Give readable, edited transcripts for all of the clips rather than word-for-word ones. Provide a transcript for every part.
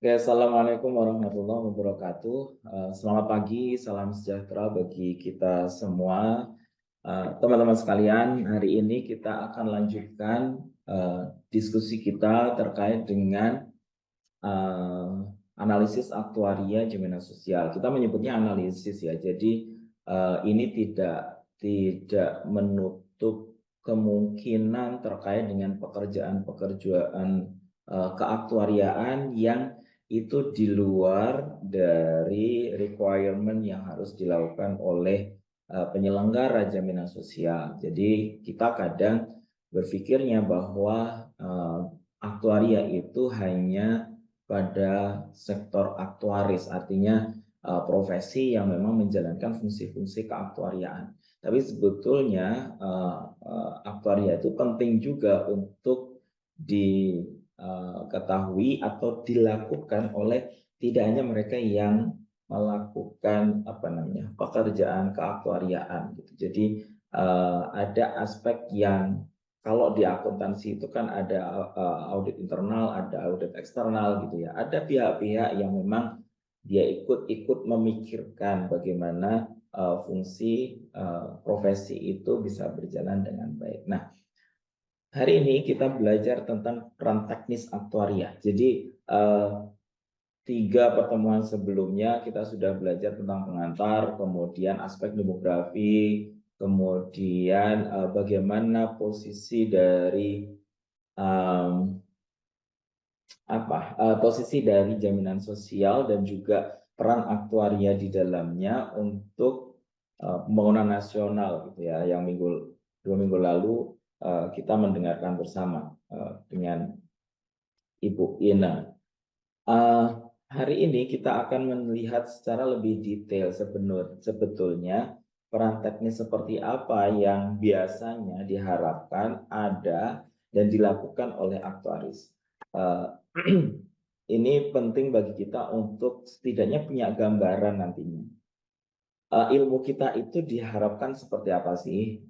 Oke, Assalamualaikum warahmatullahi wabarakatuh. Selamat pagi, salam sejahtera bagi kita semua. Teman-teman sekalian, hari ini kita akan lanjutkan diskusi kita terkait dengan eh, analisis aktuaria jaminan sosial. Kita menyebutnya analisis ya. Jadi ini tidak menutup kemungkinan terkait dengan pekerjaan-pekerjaan keaktuariaan yang itu di luar dari requirement yang harus dilakukan oleh penyelenggara jaminan sosial. Jadi kita kadang berpikirnya bahwa aktuaria itu hanya pada sektor aktuaris, artinya profesi yang memang menjalankan fungsi-fungsi keaktuariaan. Tapi sebetulnya aktuaria itu penting juga untuk diketahui atau dilakukan oleh tidak hanya mereka yang melakukan pekerjaan keaktuariaan gitu. Jadi ada aspek yang kalau di akuntansi itu kan ada audit internal, ada audit eksternal gitu ya. Ada pihak-pihak yang memang dia ikut memikirkan bagaimana fungsi profesi itu bisa berjalan dengan baik. Nah, hari ini kita belajar tentang peran teknis aktuaria. Jadi tiga pertemuan sebelumnya kita sudah belajar tentang pengantar, kemudian aspek demografi, kemudian bagaimana posisi dari posisi dari jaminan sosial dan juga peran aktuaria di dalamnya untuk pembangunan nasional gitu ya. Yang dua minggu lalu kita mendengarkan bersama dengan Ibu Ina. Hari ini kita akan melihat secara lebih detail sebetulnya peran teknis seperti apa yang biasanya diharapkan ada dan dilakukan oleh aktuaris. Ini penting bagi kita untuk setidaknya punya gambaran nantinya. Ilmu kita itu diharapkan seperti apa sih?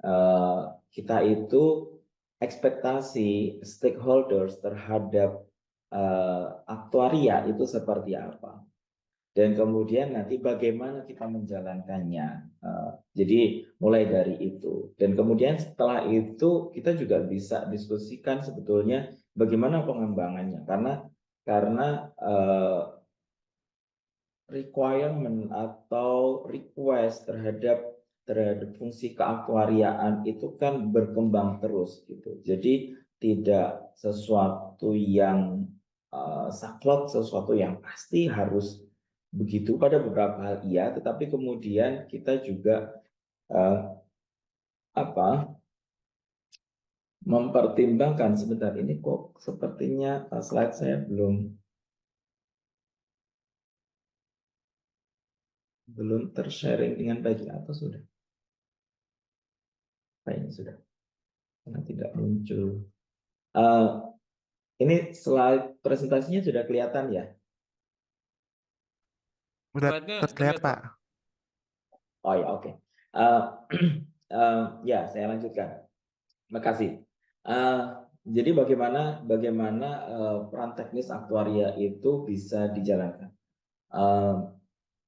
Kita itu ekspektasi stakeholders terhadap aktuaria itu seperti apa? Dan kemudian nanti bagaimana kita menjalankannya. Jadi mulai dari itu. Dan kemudian setelah itu kita juga bisa diskusikan sebetulnya bagaimana pengembangannya. Karena requirement atau request terhadap fungsi keaktuariaan itu kan berkembang terus gitu. Jadi tidak sesuatu yang saklek, sesuatu yang pasti harus begitu. Pada beberapa hal iya, tetapi kemudian kita juga uh, apa mempertimbangkan. Sebentar, ini kok sepertinya slide saya belum tersharing dengan baik, atau sudah? Kayaknya sudah, karena tidak muncul. Ini slide presentasinya sudah kelihatan ya? Udah Slide-nya terlihat, terlihat, Pak. Pak. Oh ya, oke. Ya, saya lanjutkan. Terima kasih. Jadi bagaimana peran teknis aktuaria itu bisa dijalankan?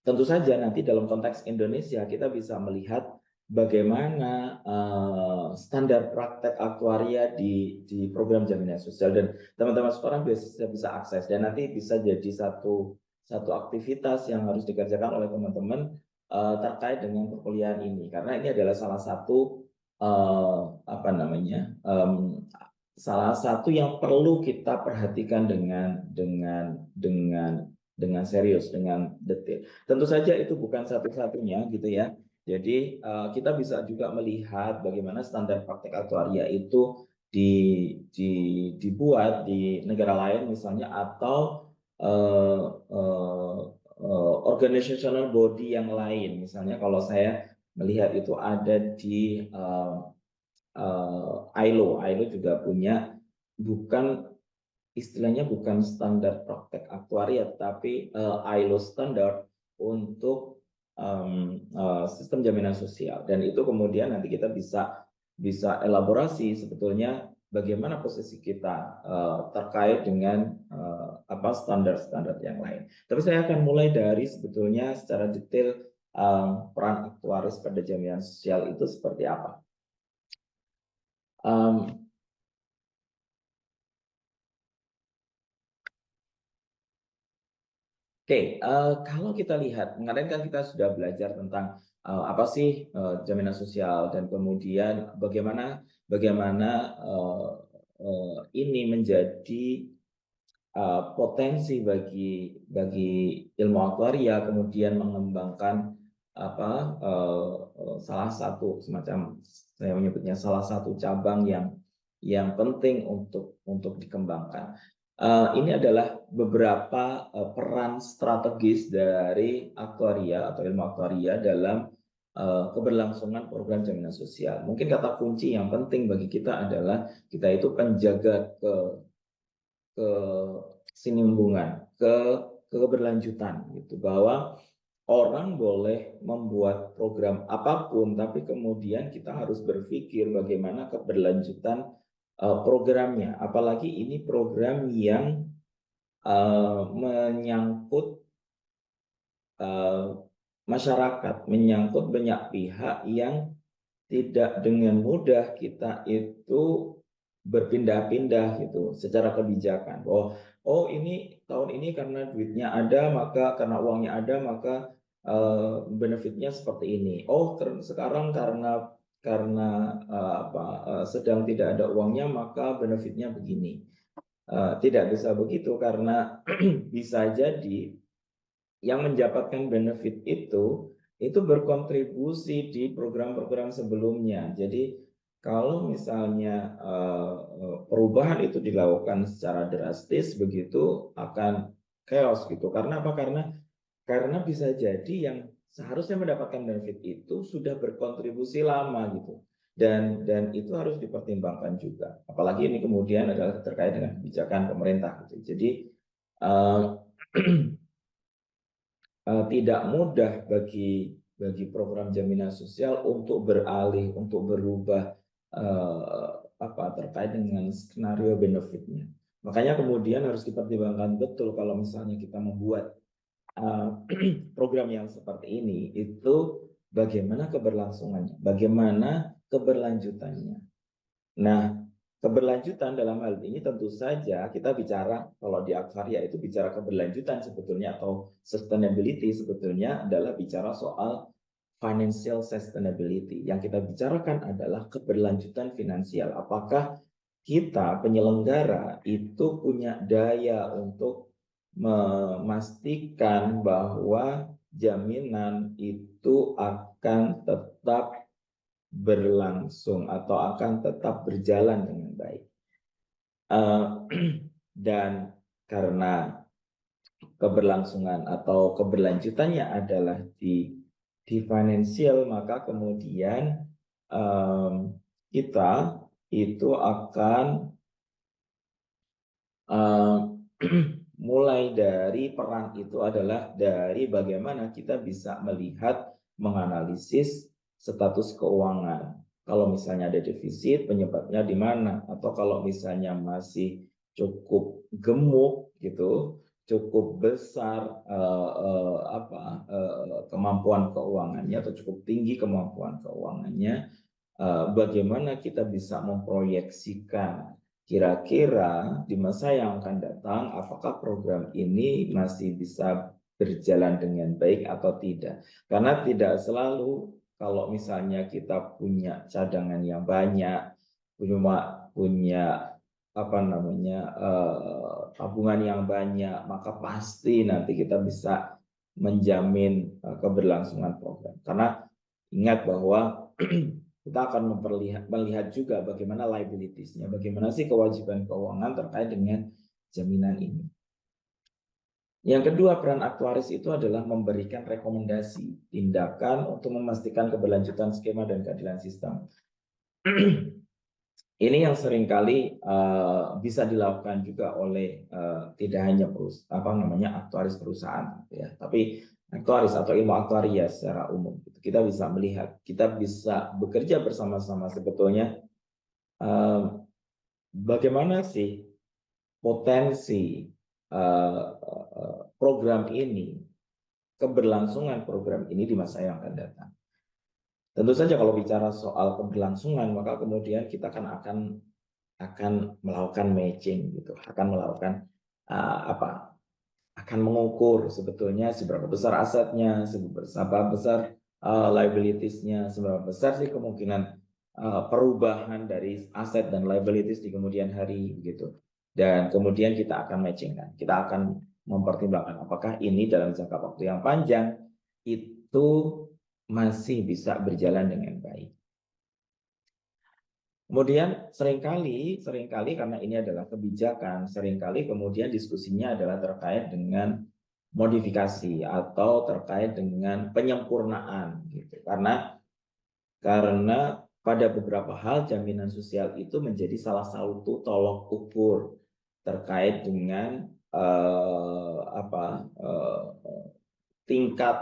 Tentu saja nanti dalam konteks Indonesia kita bisa melihat bagaimana standar praktek aktuaria di program jaminan sosial, dan teman-teman sekarang bisa akses, dan nanti bisa jadi satu aktivitas yang harus dikerjakan oleh teman-teman terkait dengan perkuliahan ini, karena ini adalah salah satu salah satu yang perlu kita perhatikan dengan serius, dengan detail. Tentu saja itu bukan satu-satunya gitu ya. Jadi kita bisa juga melihat bagaimana standar praktek aktuaria itu dibuat di negara lain misalnya, atau organizational body yang lain. Misalnya kalau saya melihat itu ada di ILO juga punya, istilahnya bukan standar praktek aktuaria, tapi ILO standar untuk sistem jaminan sosial. Dan itu kemudian nanti kita bisa elaborasi sebetulnya bagaimana posisi kita terkait dengan standar-standar yang lain. Tapi saya akan mulai dari sebetulnya secara detail peran aktuaris pada jaminan sosial itu seperti apa. Oke, kalau kita lihat, kemarin kan kita sudah belajar tentang apa sih jaminan sosial dan kemudian bagaimana ini menjadi potensi bagi ilmu aktuaria, kemudian mengembangkan salah satu semacam, saya menyebutnya salah satu cabang yang penting untuk dikembangkan. Ini adalah beberapa peran strategis dari aktuaria atau ilmu aktuaria dalam keberlangsungan program jaminan sosial. Mungkin kata kunci yang penting bagi kita adalah kita itu penjaga kesinambungan, keberlanjutan, gitu, bahwa orang boleh membuat program apapun, tapi kemudian kita harus berpikir bagaimana keberlanjutan programnya, apalagi ini program yang menyangkut masyarakat, menyangkut banyak pihak yang tidak dengan mudah kita itu berpindah-pindah gitu secara kebijakan. Oh ini tahun ini karena duitnya ada, maka karena uangnya ada, maka benefitnya seperti ini. Oh sekarang karena sedang tidak ada uangnya, maka benefitnya begini. Tidak bisa begitu, karena bisa jadi yang mendapatkan benefit itu berkontribusi di program-program sebelumnya. Jadi kalau misalnya perubahan itu dilakukan secara drastis, begitu akan chaos gitu. Karena apa? Karena bisa jadi yang seharusnya mendapatkan benefit itu sudah berkontribusi lama gitu. Dan itu harus dipertimbangkan juga. Apalagi ini kemudian adalah terkait dengan kebijakan pemerintah gitu. Jadi tidak mudah bagi program jaminan sosial untuk beralih, untuk berubah terkait dengan skenario benefitnya. Makanya kemudian harus dipertimbangkan betul kalau misalnya kita membuat program yang seperti ini, itu bagaimana keberlangsungannya, bagaimana keberlanjutannya. Nah, keberlanjutan dalam hal ini tentu saja kita bicara, kalau di aktuaria itu bicara keberlanjutan sebetulnya, atau sustainability sebetulnya adalah bicara soal financial sustainability. Yang kita bicarakan adalah keberlanjutan finansial. Apakah kita penyelenggara itu punya daya untuk memastikan bahwa jaminan itu akan tetap berlangsung atau akan tetap berjalan dengan baik. Dan karena keberlangsungan atau keberlanjutannya adalah di finansial, maka kemudian kita itu akan mulai dari peran itu adalah dari bagaimana kita bisa melihat, menganalisis status keuangan. Kalau misalnya ada defisit, penyebabnya di mana? Atau kalau misalnya masih cukup gemuk gitu, cukup besar kemampuan keuangannya, atau cukup tinggi kemampuan keuangannya, bagaimana kita bisa memproyeksikan kira-kira di masa yang akan datang apakah program ini masih bisa berjalan dengan baik atau tidak. Karena tidak selalu kalau misalnya kita punya cadangan yang banyak, punya tabungan yang banyak, maka pasti nanti kita bisa menjamin keberlangsungan program. Karena ingat bahwa kita akan melihat juga bagaimana liabilities-nya, bagaimana sih kewajiban keuangan terkait dengan jaminan ini. Yang kedua, peran aktuaris itu adalah memberikan rekomendasi tindakan untuk memastikan keberlanjutan skema dan keadilan sistem. Ini yang seringkali bisa dilakukan juga oleh tidak hanya aktuaris perusahaan, ya, tapi aktuaris atau ilmu aktuaria secara umum. Kita bisa melihat, kita bisa bekerja bersama-sama sebetulnya bagaimana sih potensi program ini, keberlangsungan program ini di masa yang akan datang. Tentu saja kalau bicara soal keberlangsungan, maka kemudian kita akan melakukan matching gitu, akan melakukan akan mengukur sebetulnya seberapa besar asetnya, seberapa besar liabilitiesnya, seberapa besar sih kemungkinan perubahan dari aset dan liabilities di kemudian hari gitu. Dan kemudian kita akan matchingkan, kita akan mempertimbangkan apakah ini dalam jangka waktu yang panjang itu masih bisa berjalan dengan baik. Kemudian seringkali karena ini adalah kebijakan, seringkali kemudian diskusinya adalah terkait dengan modifikasi atau terkait dengan penyempurnaan gitu. Karena pada beberapa hal jaminan sosial itu menjadi salah satu tolok ukur terkait dengan tingkat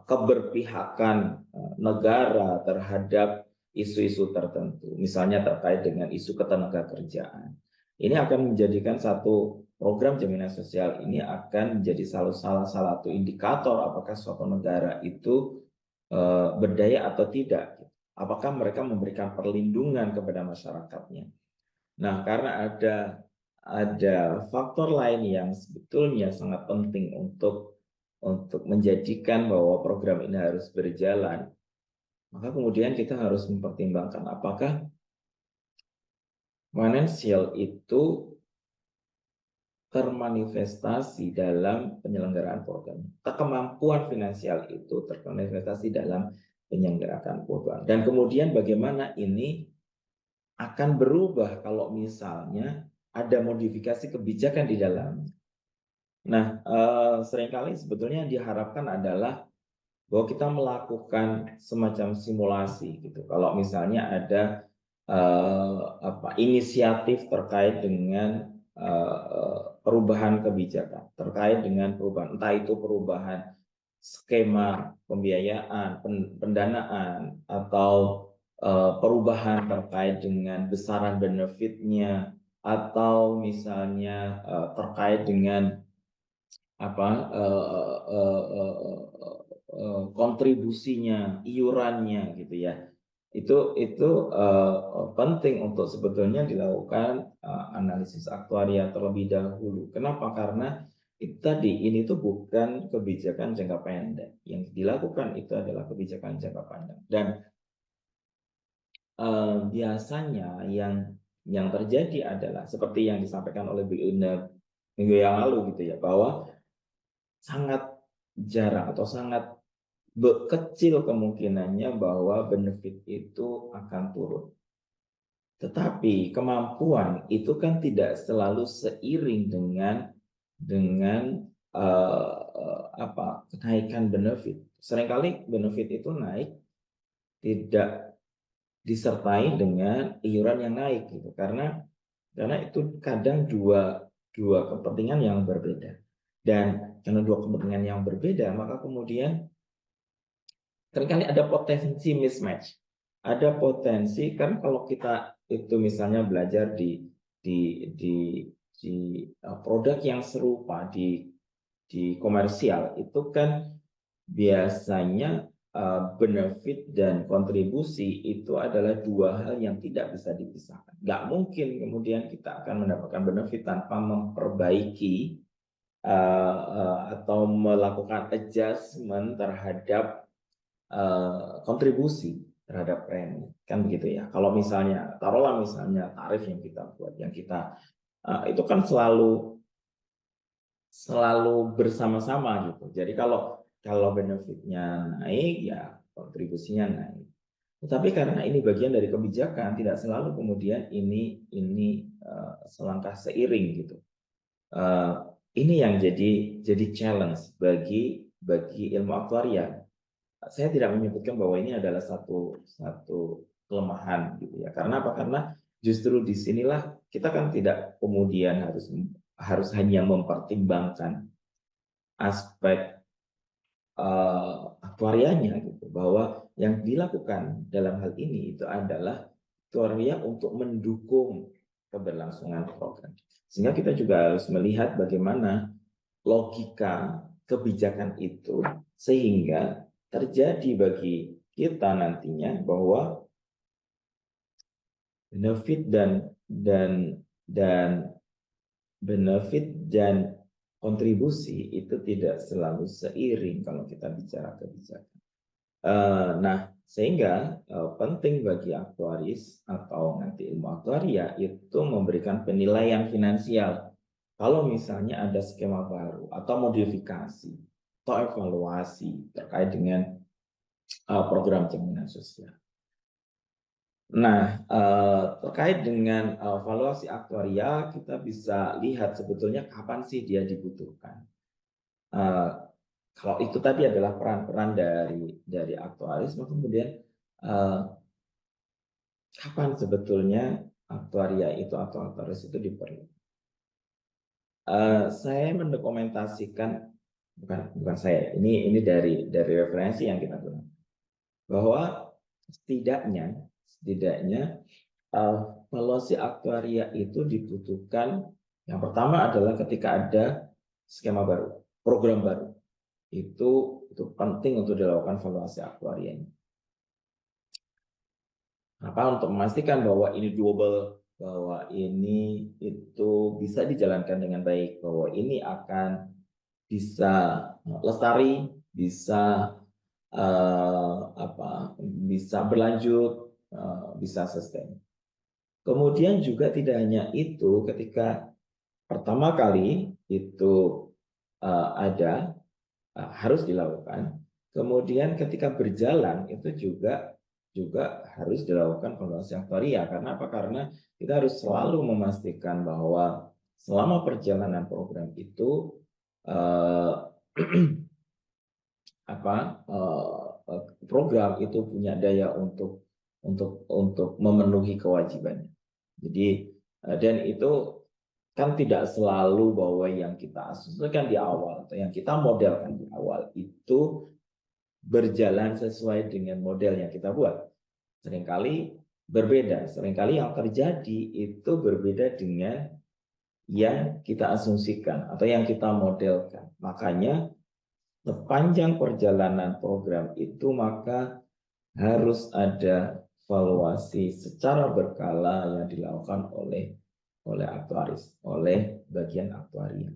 keberpihakan negara terhadap isu-isu tertentu, misalnya terkait dengan isu ketenagakerjaan. Ini akan menjadikan satu program jaminan sosial ini akan menjadi salah satu indikator apakah suatu negara itu berdaya atau tidak. Apakah mereka memberikan perlindungan kepada masyarakatnya. Nah, karena ada faktor lain yang sebetulnya sangat penting untuk menjadikan bahwa program ini harus berjalan, maka kemudian kita harus mempertimbangkan apakah finansial itu termanifestasi dalam penyelenggaraan program. Kemampuan finansial itu termanifestasi dalam penyelenggaraan program. Dan kemudian bagaimana ini akan berubah kalau misalnya ada modifikasi kebijakan di dalam. Nah, seringkali sebetulnya yang diharapkan adalah bahwa kita melakukan semacam simulasi gitu. Kalau misalnya ada inisiatif terkait dengan perubahan kebijakan, terkait dengan perubahan, entah itu perubahan skema pembiayaan, pendanaan, atau perubahan terkait dengan besaran benefitnya, atau misalnya terkait dengan kontribusinya, iurannya gitu ya. Itu penting untuk sebetulnya dilakukan analisis aktuaria terlebih dahulu. Kenapa? Karena itu tadi ini tuh bukan kebijakan jangka pendek. Yang dilakukan itu adalah kebijakan jangka panjang. Dan biasanya yang terjadi adalah seperti yang disampaikan oleh Bu Ina minggu yang lalu gitu ya, bahwa sangat jarang atau sangat kecil kemungkinannya bahwa benefit itu akan turun. Tetapi kemampuan itu kan tidak selalu seiring dengan kenaikan benefit. Seringkali benefit itu naik tidak disertai dengan iuran yang naik gitu. Karena itu kadang dua kepentingan yang berbeda. Dan karena dua kepentingan yang berbeda, maka kemudian seringkali ada potensi mismatch. Ada potensi kan kalau kita itu misalnya belajar di produk yang serupa di komersial itu kan biasanya benefit dan kontribusi itu adalah dua hal yang tidak bisa dipisahkan. Nggak mungkin kemudian kita akan mendapatkan benefit tanpa memperbaiki atau melakukan adjustment terhadap kontribusi terhadap premi, kan begitu ya. Kalau misalnya taruhlah misalnya tarif yang kita buat, yang kita itu kan selalu bersama-sama gitu. Jadi kalau benefitnya naik ya kontribusinya naik. Tetapi karena ini bagian dari kebijakan, tidak selalu kemudian ini selangkah seiring gitu. Ini yang jadi challenge bagi ilmu aktuaria. Saya tidak menyebutkan bahwa ini adalah satu kelemahan gitu ya. Karena apa? Karena justru disinilah kita kan tidak kemudian harus hanya mempertimbangkan aspek aktuarianya gitu, bahwa yang dilakukan dalam hal ini itu adalah aktuaria untuk mendukung keberlangsungan program. Sehingga kita juga harus melihat bagaimana logika kebijakan itu sehingga terjadi bagi kita nantinya bahwa benefit dan kontribusi itu tidak selalu seiring kalau kita bicara kebijakan. Nah, sehingga penting bagi aktuaris atau nanti ilmu aktuaria itu memberikan penilaian finansial. Kalau misalnya ada skema baru atau modifikasi atau evaluasi terkait dengan program jaminan sosial. Nah, terkait dengan evaluasi aktuaria, kita bisa lihat sebetulnya kapan sih dia dibutuhkan. Kalau itu tadi adalah peran-peran dari aktuaris, maka kemudian kapan sebetulnya aktuaria itu atau aktuaris itu diperlukan. Saya mendokumentasikan, bukan saya, ini dari referensi yang kita gunakan, bahwa setidaknya evaluasi aktuaria itu dibutuhkan. Yang pertama adalah ketika ada skema baru, program baru, itu penting untuk dilakukan evaluasi aktuaria. Untuk memastikan bahwa ini doable, bahwa ini itu bisa dijalankan dengan baik, bahwa ini akan bisa lestari, bisa bisa berlanjut, bisa sustain. Kemudian juga tidak hanya itu, ketika pertama kali itu harus dilakukan, kemudian ketika berjalan itu juga harus dilakukan evaluasi aktuaria. Karena apa? Karena kita harus selalu memastikan bahwa selama perjalanan program itu program itu punya daya untuk memenuhi kewajibannya. Jadi dan itu kan tidak selalu bahwa yang kita asumsikan di awal atau yang kita modelkan di awal itu berjalan sesuai dengan model yang kita buat. Seringkali berbeda, seringkali yang terjadi itu berbeda dengan yang kita asumsikan atau yang kita modelkan. Makanya sepanjang perjalanan program itu maka harus ada evaluasi secara berkala yang dilakukan oleh aktuaris, oleh bagian aktuaria.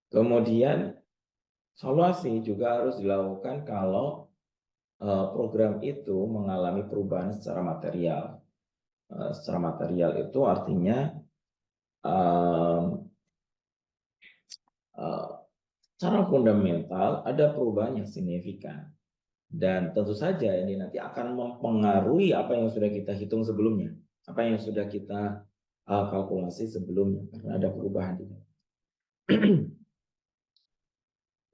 Kemudian evaluasi juga harus dilakukan kalau program itu mengalami perubahan secara material. Secara material itu artinya secara fundamental ada perubahan yang signifikan. Dan tentu saja ini nanti akan mempengaruhi apa yang sudah kita hitung sebelumnya, apa yang sudah kita kalkulasi sebelumnya, karena ada perubahan.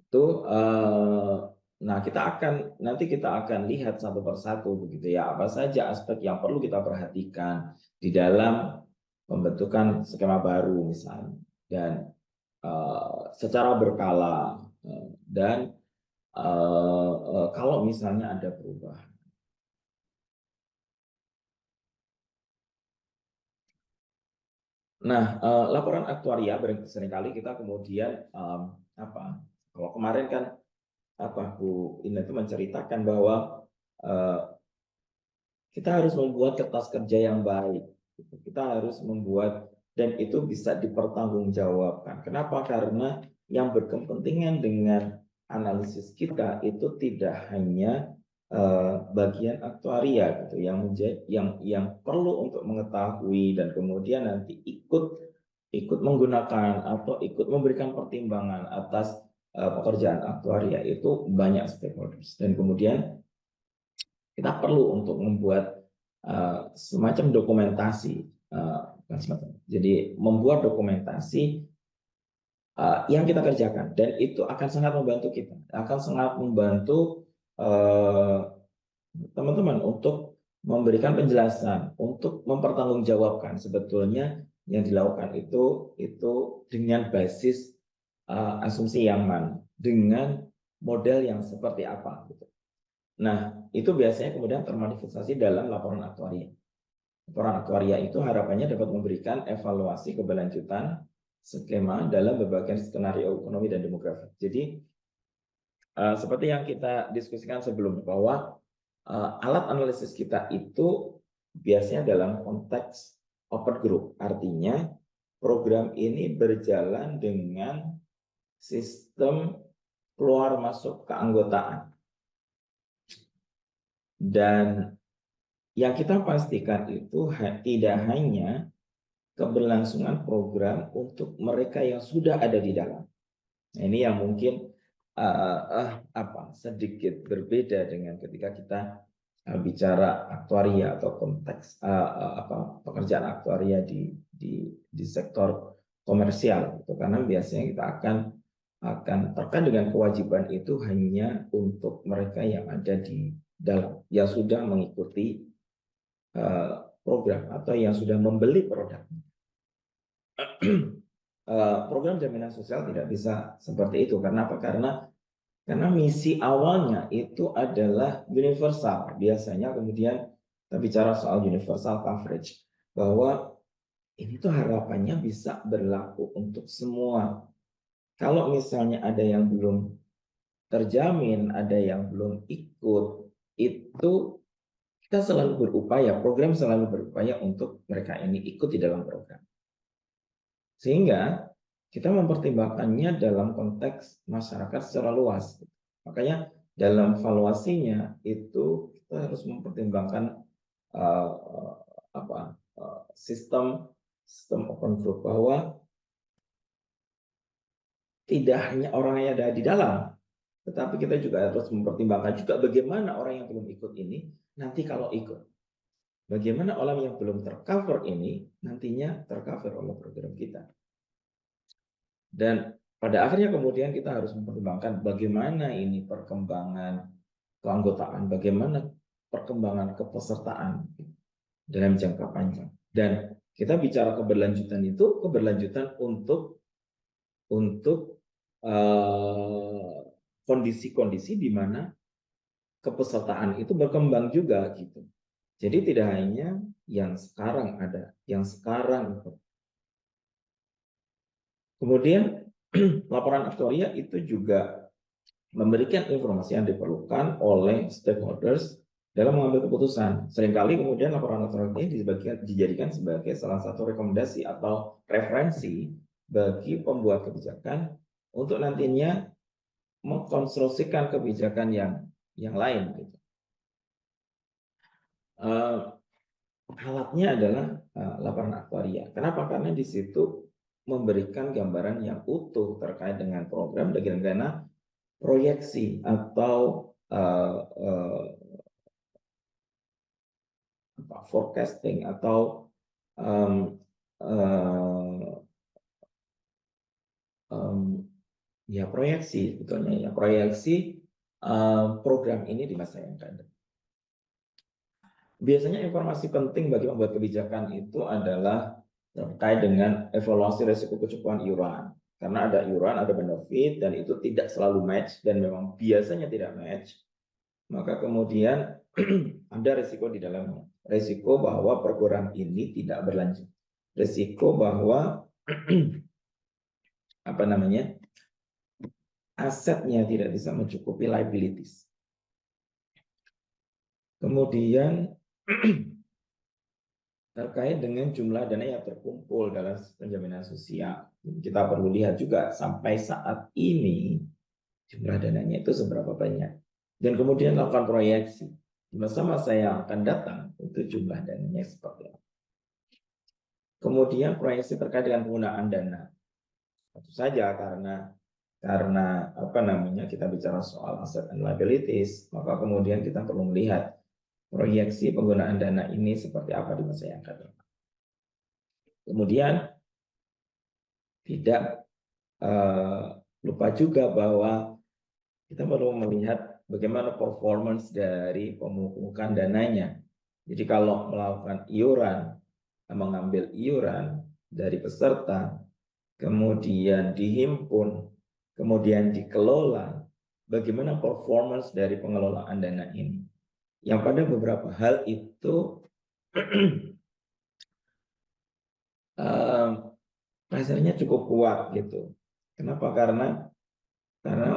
Itu nah nanti kita akan lihat satu persatu begitu ya, apa saja aspek yang perlu kita perhatikan di dalam pembentukan skema baru misalnya, dan secara berkala, dan kalau misalnya ada perubahan. Nah, laporan aktuaria seringkali kita kemudian kalau kemarin kan Bu Ina itu menceritakan bahwa kita harus membuat kertas kerja yang baik. Kita harus membuat, dan itu bisa dipertanggungjawabkan. Kenapa? Karena yang berkepentingan dengan analisis kita itu tidak hanya bagian aktuaria gitu, yang perlu untuk mengetahui dan kemudian nanti ikut menggunakan atau ikut memberikan pertimbangan atas pekerjaan aktuaria itu banyak stakeholders, dan kemudian kita perlu untuk membuat semacam dokumentasi, jadi membuat dokumentasi yang kita kerjakan, dan itu akan sangat membantu kita, akan sangat membantu teman-teman untuk memberikan penjelasan, untuk mempertanggungjawabkan sebetulnya yang dilakukan itu dengan basis asumsi yang mana, dengan model yang seperti apa gitu. Nah, itu biasanya kemudian termanifestasi dalam laporan aktuaria. Laporan aktuaria itu harapannya dapat memberikan evaluasi keberlanjutan skema dalam berbagai skenario ekonomi dan demografi. Jadi, seperti yang kita diskusikan sebelumnya, bahwa alat analisis kita itu biasanya dalam konteks open group. Artinya, program ini berjalan dengan sistem keluar masuk keanggotaan. Dan yang kita pastikan itu tidak hanya keberlangsungan program untuk mereka yang sudah ada di dalam. Nah, ini yang mungkin sedikit berbeda dengan ketika kita bicara aktuaria atau konteks pekerjaan aktuaria di sektor komersial, itu karena biasanya kita akan tekan dengan kewajiban itu hanya untuk mereka yang ada di dalam, yang sudah mengikuti program atau yang sudah membeli produk. Program jaminan sosial tidak bisa seperti itu. Karena apa? Karena misi awalnya itu adalah universal. Biasanya kemudian kita bicara soal universal coverage, bahwa ini tuh harapannya bisa berlaku untuk semua. Kalau misalnya ada yang belum terjamin, ada yang belum ikut, itu kita selalu berupaya, program selalu berupaya untuk mereka ini ikut di dalam program. Sehingga kita mempertimbangkannya dalam konteks masyarakat secara luas. Makanya dalam valuasinya itu kita harus mempertimbangkan sistem open group, bahwa tidak hanya orang yang ada di dalam, tetapi kita juga harus mempertimbangkan juga bagaimana orang yang belum ikut ini nanti kalau ikut. Bagaimana orang yang belum tercover ini nantinya tercover oleh program kita. Dan pada akhirnya kemudian kita harus mempertimbangkan bagaimana ini perkembangan keanggotaan, bagaimana perkembangan kepesertaan dalam jangka panjang. Dan kita bicara keberlanjutan itu, keberlanjutan untuk kondisi-kondisi di mana kepesertaan itu berkembang juga gitu. Jadi tidak hanya yang sekarang ada, yang sekarang itu. Kemudian laporan aktuaria itu juga memberikan informasi yang diperlukan oleh stakeholders dalam mengambil keputusan. Seringkali kemudian laporan aktuaria ini dijadikan sebagai salah satu rekomendasi atau referensi bagi pembuat kebijakan untuk nantinya mengkonstruksikan kebijakan yang lain. Gitu. Alatnya adalah laporan aktuaria. Kenapa? Karena di situ memberikan gambaran yang utuh terkait dengan program dengan proyeksi atau forecasting atau proyeksi sebetulnya, proyeksi program ini di masa yang akan datang. Biasanya informasi penting bagi pembuat kebijakan itu adalah terkait dengan evaluasi risiko kecukupan iuran. Karena ada iuran, ada benefit, dan itu tidak selalu match, dan memang biasanya tidak match. Maka kemudian ada risiko di dalamnya. Risiko bahwa program ini tidak berlanjut. Risiko bahwa asetnya tidak bisa mencukupi liabilities. Kemudian terkait dengan jumlah dana yang terkumpul dalam sistem jaminan sosial. Kita perlu lihat juga sampai saat ini jumlah dananya itu seberapa banyak. Dan kemudian lakukan proyeksi. Di masa-masa yang akan datang itu jumlah dananya seperti apa. Kemudian proyeksi terkait dengan penggunaan dana. Tentu saja karena kita bicara soal asset and liabilities, maka kemudian kita perlu melihat proyeksi penggunaan dana ini seperti apa di masa yang akan datang. Kemudian tidak lupa juga bahwa kita perlu melihat bagaimana performance dari pemungutan dananya. Jadi kalau melakukan iuran, mengambil iuran dari peserta, kemudian dihimpun, kemudian dikelola, bagaimana performance dari pengelolaan dana ini. Yang pada beberapa hal itu rasanya cukup kuat gitu. Kenapa? Karena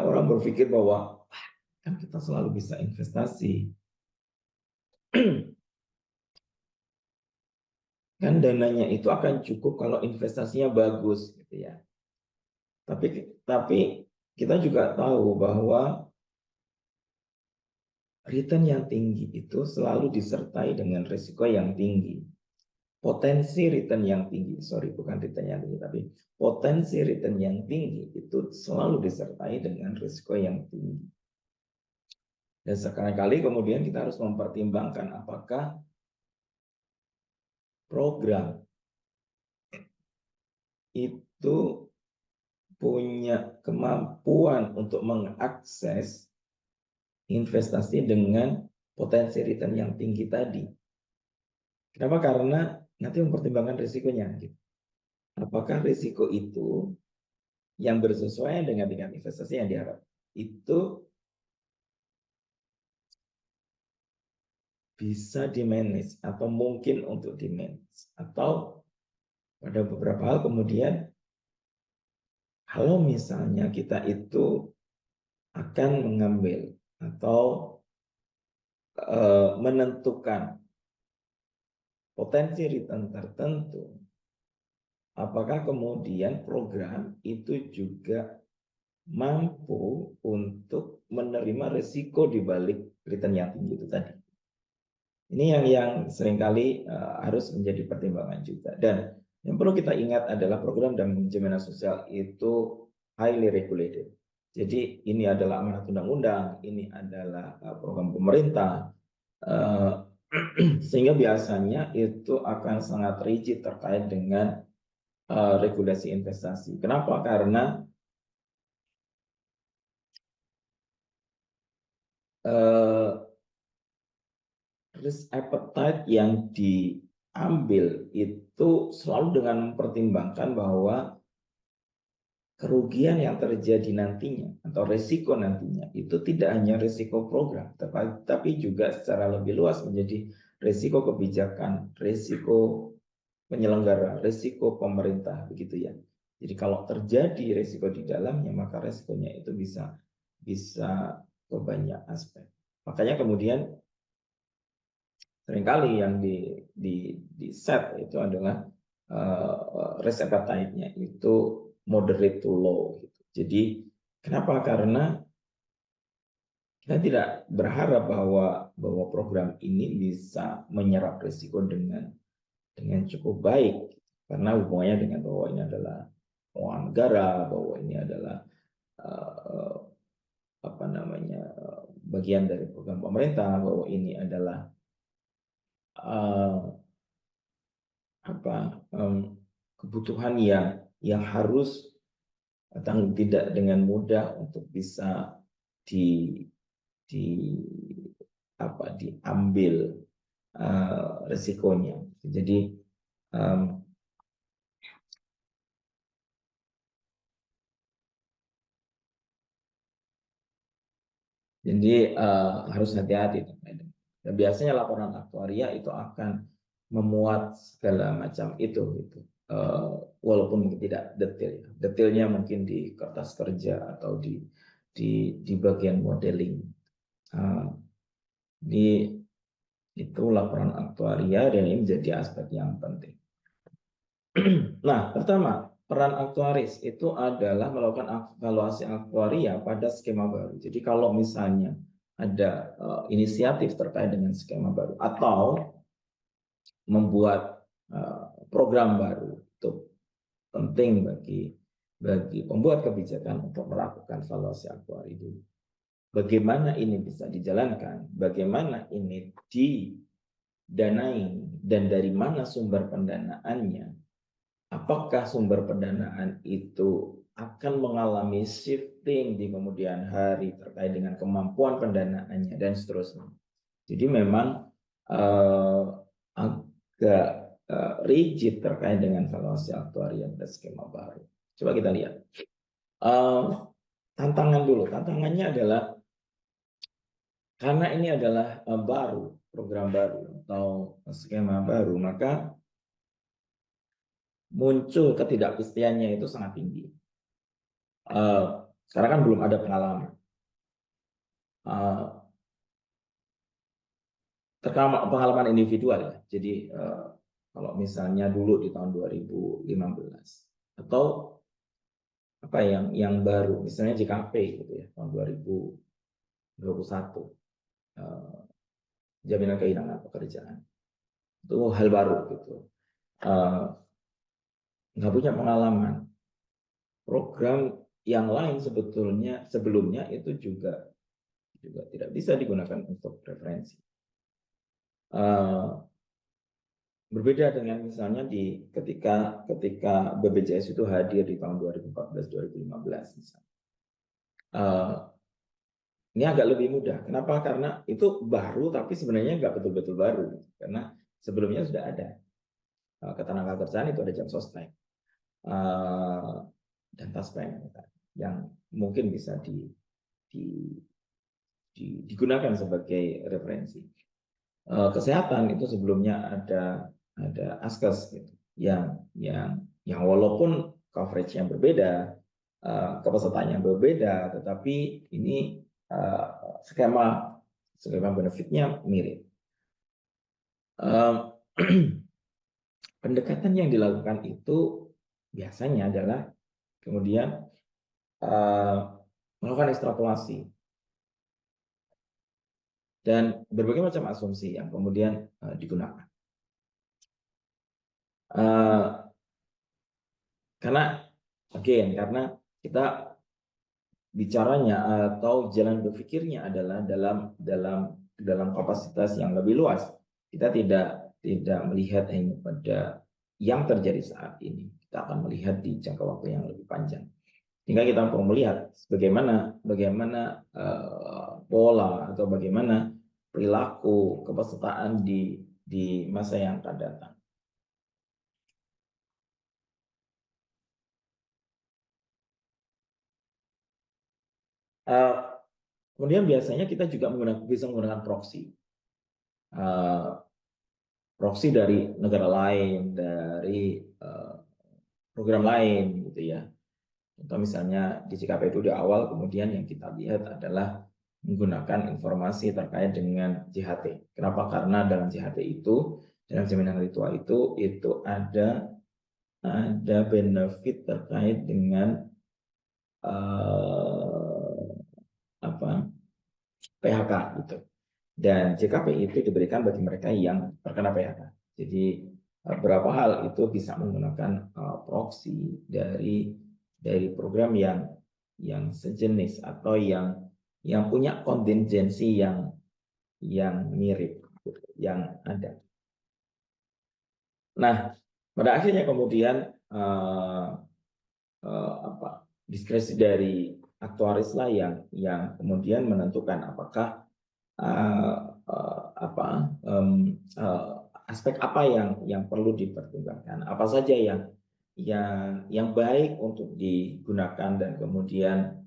orang berpikir bahwa kan kita selalu bisa investasi. Kan dananya itu akan cukup kalau investasinya bagus gitu ya. Tapi kita juga tahu bahwa return yang tinggi itu selalu disertai dengan risiko yang tinggi. Potensi return yang tinggi, bukan return yang tinggi, tapi potensi return yang tinggi itu selalu disertai dengan risiko yang tinggi. Dan sekali-kali kemudian kita harus mempertimbangkan apakah program itu punya kemampuan untuk mengakses investasi dengan potensi return yang tinggi tadi. Kenapa? Karena nanti mempertimbangkan risikonya. Apakah risiko itu yang bersesuaian dengan investasi yang diharap itu bisa di-manage atau mungkin untuk di-manage, atau pada beberapa hal kemudian kalau misalnya kita itu akan mengambil atau menentukan potensi return tertentu, apakah kemudian program itu juga mampu untuk menerima risiko di balik return yang tinggi itu tadi. Ini yang seringkali harus menjadi pertimbangan juga. Dan yang perlu kita ingat adalah program dan jaminan sosial itu highly regulated. Jadi ini adalah amanat undang-undang, ini adalah program pemerintah, sehingga biasanya itu akan sangat rigid terkait dengan regulasi investasi. Kenapa? Karena risk appetite yang diambil itu selalu dengan mempertimbangkan bahwa kerugian yang terjadi nantinya atau risiko nantinya itu tidak hanya risiko program, tapi juga secara lebih luas menjadi risiko kebijakan, risiko penyelenggara, risiko pemerintah, begitu ya. Jadi kalau terjadi risiko di dalamnya, maka risikonya itu bisa ke banyak aspek. Makanya kemudian seringkali yang di set itu adalah risk appetite-nya itu moderate to low. Gitu. Jadi kenapa? Karena kita tidak berharap bahwa program ini bisa menyerap risiko dengan cukup baik, karena hubungannya dengan bahwa ini adalah keuangan negara, bahwa ini adalah bagian dari program pemerintah, bahwa ini adalah kebutuhan yang harus tidak dengan mudah untuk bisa diambil resikonya. Jadi harus hati-hati. Dan biasanya laporan aktuaria itu akan memuat segala macam itu gitu. Walaupun mungkin tidak detail. Detailnya mungkin di kertas kerja atau di bagian modeling. Itu laporan aktuaria dan ini menjadi aspek yang penting. Nah, pertama, peran aktuaris itu adalah melakukan evaluasi aktuaria pada skema baru. Jadi kalau misalnya ada inisiatif terkait dengan skema baru atau membuat program baru, itu penting bagi pembuat kebijakan untuk melakukan evaluasi aktuari dulu. Bagaimana ini bisa dijalankan, bagaimana ini didanai, dan dari mana sumber pendanaannya, apakah sumber pendanaan itu akan mengalami shifting di kemudian hari terkait dengan kemampuan pendanaannya, dan seterusnya. Jadi memang agak rigid terkait dengan valuasi aktuaria pada skema baru. Coba kita lihat. tantangan dulu. Tantangannya adalah karena ini adalah baru, program baru atau skema baru, maka muncul ketidakpastiannya itu sangat tinggi. Sekarang kan belum ada pengalaman. Terutama pengalaman individual ya. Jadi kalau misalnya dulu di tahun 2015 atau apa yang baru, misalnya JKP gitu ya, tahun 2021, jaminan kehilangan pekerjaan, itu hal baru gitu. Nggak punya pengalaman. Program yang lain sebelumnya itu juga tidak bisa digunakan untuk referensi. Berbeda dengan misalnya ketika BPJS itu hadir di tahun 2014-2015 misalnya. Ini agak lebih mudah. Kenapa? Karena itu baru, tapi sebenarnya nggak betul-betul baru. Karena sebelumnya sudah ada. Ketenagakerjaan itu ada jam sostek dan taspen yang mungkin bisa digunakan sebagai referensi. Kesehatan itu sebelumnya ada Askes gitu, yang walaupun coverage yang berbeda, kepesertaan yang berbeda, tetapi ini skema benefitnya mirip. Pendekatan yang dilakukan itu biasanya adalah kemudian melakukan ekstrapolasi dan berbagai macam asumsi yang kemudian digunakan. Karena kita bicaranya atau jalan berpikirnya adalah dalam kapasitas yang lebih luas. Kita tidak melihat hanya pada yang terjadi saat ini. Kita akan melihat di jangka waktu yang lebih panjang. Sehingga kita perlu melihat bagaimana pola atau bagaimana perilaku kepesertaan di masa yang akan datang. Kemudian biasanya kita juga bisa menggunakan proxy. Proxy dari negara lain, dari program lain gitu ya. Contoh misalnya di JKP itu di awal, kemudian yang kita lihat adalah menggunakan informasi terkait dengan JHT. Kenapa? Karena dalam JHT itu, dalam jaminan hari tua itu ada benefit terkait dengan PHK gitu. Dan JKP itu diberikan bagi mereka yang terkena PHK. Jadi beberapa hal itu bisa menggunakan proxy dari program yang sejenis atau yang punya kontingensi yang mirip yang ada. Nah, pada akhirnya kemudian diskresi dari aktuaris lah yang kemudian menentukan apakah aspek apa yang perlu dipertimbangkan, apa saja yang baik untuk digunakan dan kemudian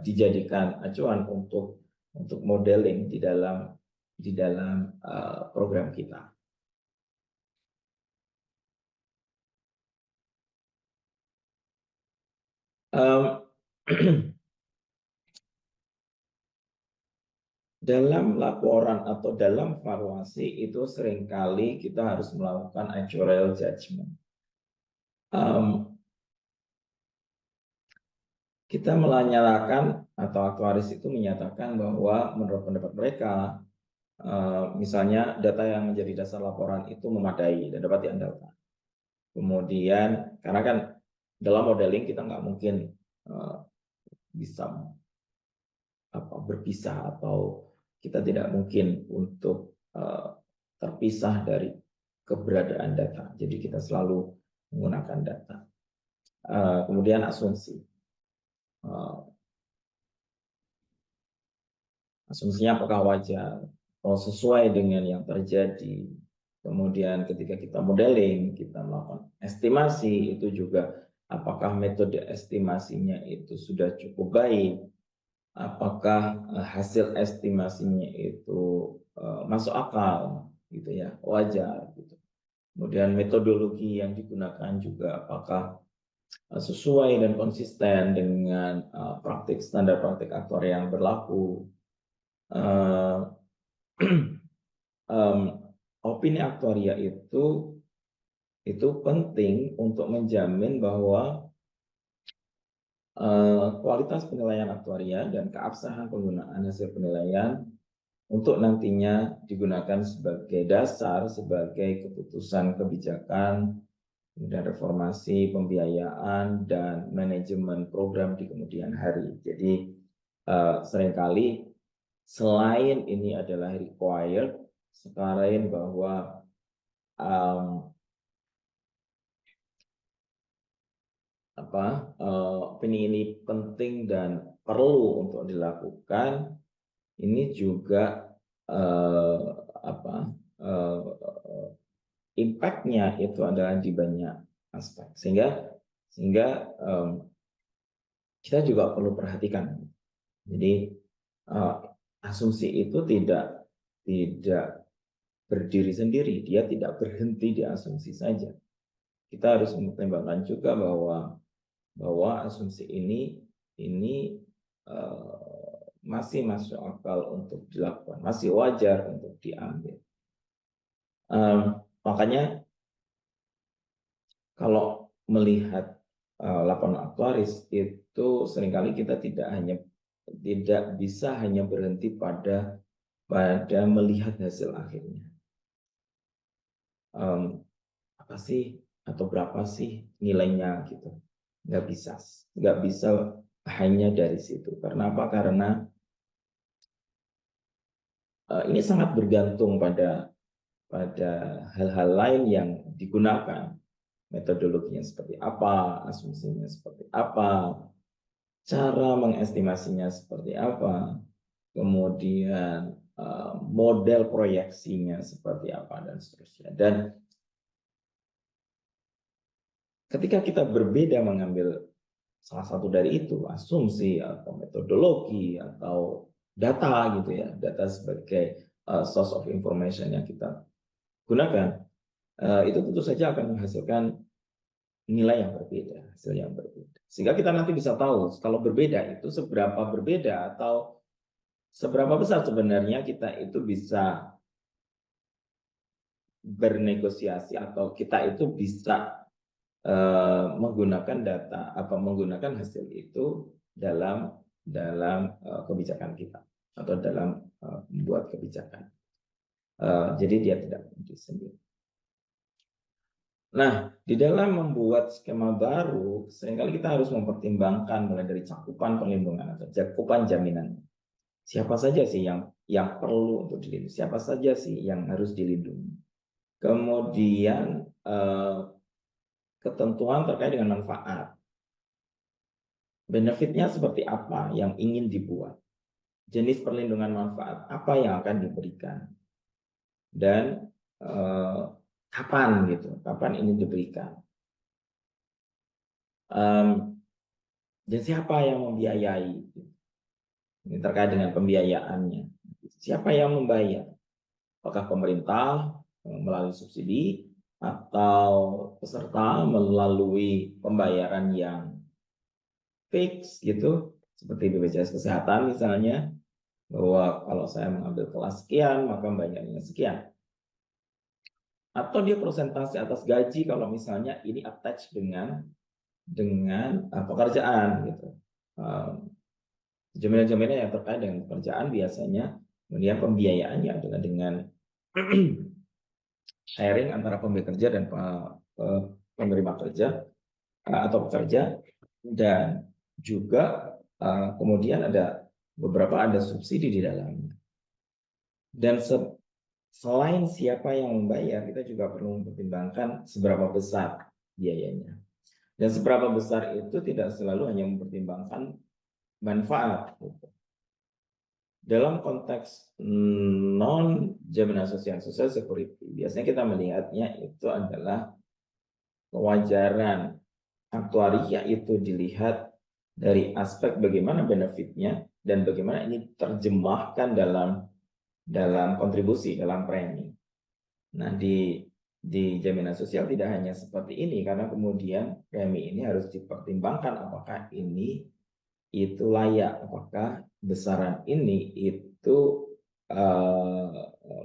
dijadikan acuan untuk modeling di dalam program kita. Dalam laporan atau dalam valuasi itu seringkali kita harus melakukan actuarial judgment. Kita menyatakan atau aktuaris itu menyatakan bahwa menurut pendapat mereka, misalnya data yang menjadi dasar laporan itu memadai dan dapat diandalkan. Kemudian karena kan dalam modeling kita nggak mungkin bisa berpisah atau kita tidak mungkin untuk terpisah dari keberadaan data. Jadi kita selalu menggunakan data. Kemudian asumsi. Asumsinya apakah wajar atau sesuai dengan yang terjadi. Kemudian ketika kita modeling, kita melakukan estimasi, itu juga apakah metode estimasinya itu sudah cukup baik apakah hasil estimasinya itu masuk akal, gitu ya, wajar, gitu. Kemudian metodologi yang digunakan juga apakah sesuai dan konsisten dengan standar praktik aktuaria yang berlaku. Opini aktuaria itu penting untuk menjamin bahwa kualitas penilaian aktuaria dan keabsahan penggunaan hasil penilaian untuk nantinya digunakan sebagai dasar, sebagai keputusan kebijakan, dan reformasi pembiayaan dan manajemen program di kemudian hari. Jadi seringkali selain ini adalah required, sekarang bahwa opini ini penting dan perlu untuk dilakukan, ini juga impact-nya itu adalah di banyak aspek, sehingga kita juga perlu perhatikan. Jadi asumsi itu tidak berdiri sendiri, dia tidak berhenti di asumsi saja. Kita harus mempertimbangkan juga bahwa asumsi ini masih masuk akal untuk dilakukan, masih wajar untuk diambil. Makanya kalau melihat laporan aktuaris itu seringkali kita tidak bisa hanya berhenti pada melihat hasil akhirnya. Apa sih atau berapa sih nilainya gitu? Nggak bisa hanya dari situ. Karena apa? Karena ini sangat bergantung pada hal-hal lain yang digunakan. Metodologinya seperti apa, asumsinya seperti apa, cara mengestimasinya seperti apa, kemudian model proyeksinya seperti apa, dan seterusnya. Dan ketika kita berbeda mengambil salah satu dari itu, asumsi atau metodologi atau data gitu ya, data sebagai source of information yang kita gunakan, itu tentu saja akan menghasilkan nilai yang berbeda, hasil yang berbeda. Sehingga kita nanti bisa tahu kalau berbeda itu seberapa berbeda atau seberapa besar sebenarnya kita itu bisa bernegosiasi atau kita itu bisa menggunakan menggunakan hasil itu dalam kebijakan kita atau dalam membuat kebijakan. Jadi dia tidak sendiri. Nah, di dalam membuat skema baru, seringkali kita harus mempertimbangkan mulai dari cakupan perlindungan atau cakupan jaminan. Siapa saja sih yang perlu untuk dilindungi? Siapa saja sih yang harus dilindungi? Kemudian ketentuan terkait dengan manfaat. Benefitnya seperti apa yang ingin dibuat? Jenis perlindungan manfaat apa yang akan diberikan? Dan kapan gitu? Kapan ini diberikan? Dan siapa yang membiayai? Ini terkait dengan pembiayaannya. Siapa yang membayar? Apakah pemerintah melalui subsidi atau peserta melalui pembayaran yang fix gitu, seperti BPJS Kesehatan misalnya, bahwa kalau saya mengambil kelas sekian maka bayarnya sekian. Atau dia persentase atas gaji kalau misalnya ini attach dengan pekerjaan gitu. Jaminan-jaminan yang terkait dengan pekerjaan biasanya kemudian pembiayaannya adalah dengan sharing antara pemberi kerja dan penerima kerja atau pekerja, dan juga kemudian ada subsidi di dalamnya. Dan selain siapa yang membayar, kita juga perlu mempertimbangkan seberapa besar biayanya. Dan seberapa besar itu tidak selalu hanya mempertimbangkan manfaat. Dalam konteks non-jaminan sosial security, biasanya kita melihatnya itu adalah kewajaran aktuaria itu dilihat dari aspek bagaimana benefitnya dan bagaimana ini terjemahkan dalam kontribusi, dalam premi. Nah, di jaminan sosial tidak hanya seperti ini, karena kemudian premi ini harus dipertimbangkan apakah ini itu layak, apakah besaran ini itu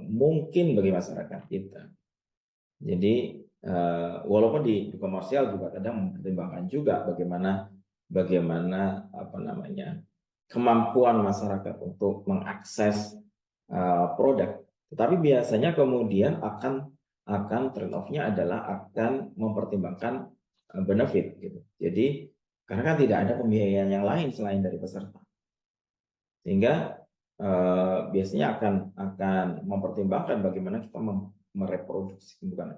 mungkin bagi masyarakat kita. Jadi walaupun di komersial juga kadang mempertimbangkan juga bagaimana apa namanya kemampuan masyarakat untuk mengakses produk, tetapi biasanya kemudian akan trade off-nya adalah akan mempertimbangkan benefit gitu. Jadi karena kan tidak ada pembiayaan yang lain selain dari peserta, sehingga biasanya akan mempertimbangkan bagaimana kita mereproduksi, bukan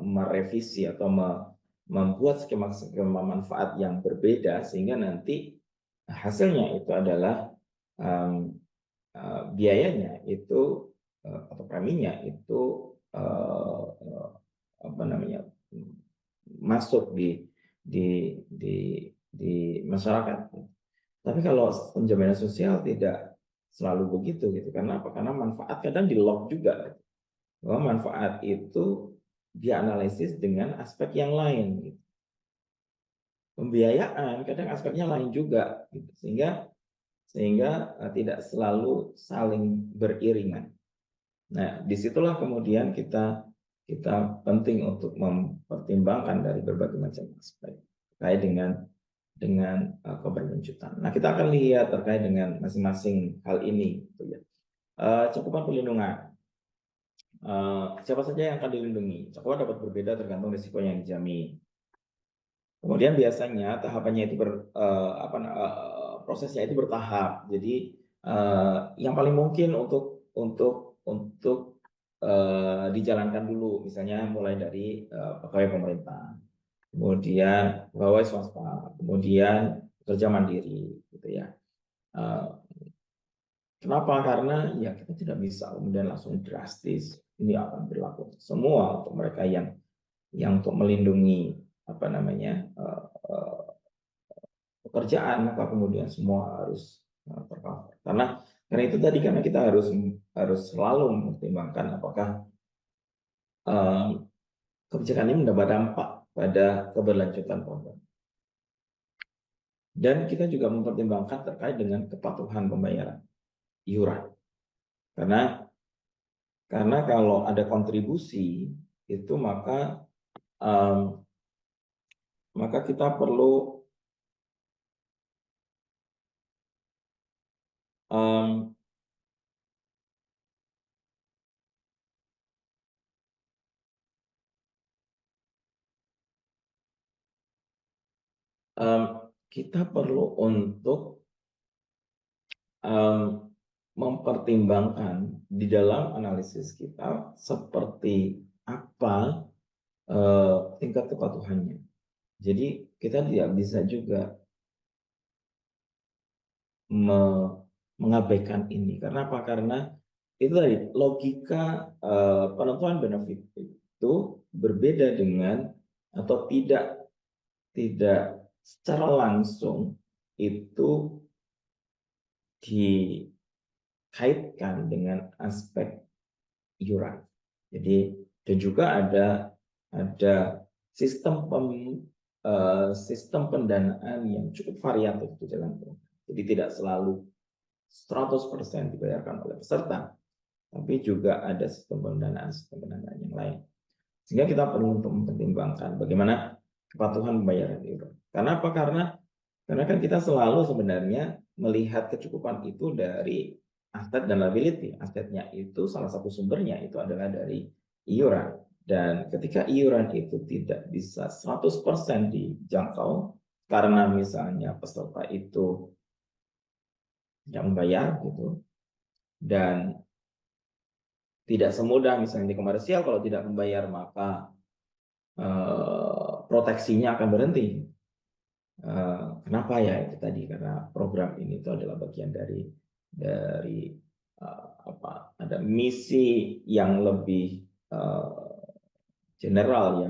merevisi atau membuat skema manfaat yang berbeda, sehingga nanti hasilnya itu adalah biayanya itu atau preminya itu apa namanya masuk di masyarakat. Tapi kalau penjaminan sosial tidak selalu begitu gitu. Karena apa? Karena manfaat kadang di lock juga. Bahwa manfaat itu dianalisis dengan aspek yang lain. Gitu. Pembiayaan kadang aspeknya lain juga. Gitu. Sehingga tidak selalu saling beriringan. Nah, disitulah kemudian kita penting untuk mempertimbangkan dari berbagai macam aspek terkait dengan keberlanjutan. Nah, kita akan lihat terkait dengan masing-masing hal ini. Gitu ya. Cakupan perlindungan. Siapa saja yang akan dilindungi? Cakupan dapat berbeda tergantung risiko yang dijamin. Kemudian biasanya tahapannya itu prosesnya itu bertahap. Jadi yang paling mungkin untuk dijalankan dulu, misalnya mulai dari pegawai pemerintah, kemudian pegawai swasta, kemudian pekerja mandiri, gitu ya. Kenapa? Karena ya kita tidak bisa kemudian langsung drastis ini akan berlaku semua untuk mereka yang untuk melindungi apa namanya pekerjaan, maka kemudian semua harus tercover. Karena itu tadi, karena kita harus selalu mempertimbangkan apakah kebijakan ini mendapat dampak pada keberlanjutan program. Dan kita juga mempertimbangkan terkait dengan kepatuhan pembayaran iuran. Karena kalau ada kontribusi itu maka kita perlu untuk mempertimbangkan di dalam analisis kita seperti apa tingkat kepatuhannya. Jadi kita tidak bisa juga mengabaikan ini. Karena apa? Karena itu tadi logika penentuan benefit itu berbeda dengan atau tidak secara langsung itu dikaitkan dengan aspek iuran. Jadi dan juga ada sistem pendanaan yang cukup variatif di dalam program. Jadi tidak selalu 100% dibayarkan oleh peserta, tapi juga ada sistem pendanaan yang lain. Sehingga kita perlu untuk mempertimbangkan bagaimana kepatuhan pembayaran iuran. Karena apa? Karena kan kita selalu sebenarnya melihat kecukupan itu dari aset dan liability. Asetnya itu salah satu sumbernya itu adalah dari iuran. Dan ketika iuran itu tidak bisa 100% dijangkau karena misalnya peserta itu tidak membayar gitu, dan tidak semudah misalnya di komersial, kalau tidak membayar maka proteksinya akan berhenti. Kenapa ya? Itu tadi karena program ini itu adalah bagian dari ada misi yang lebih general,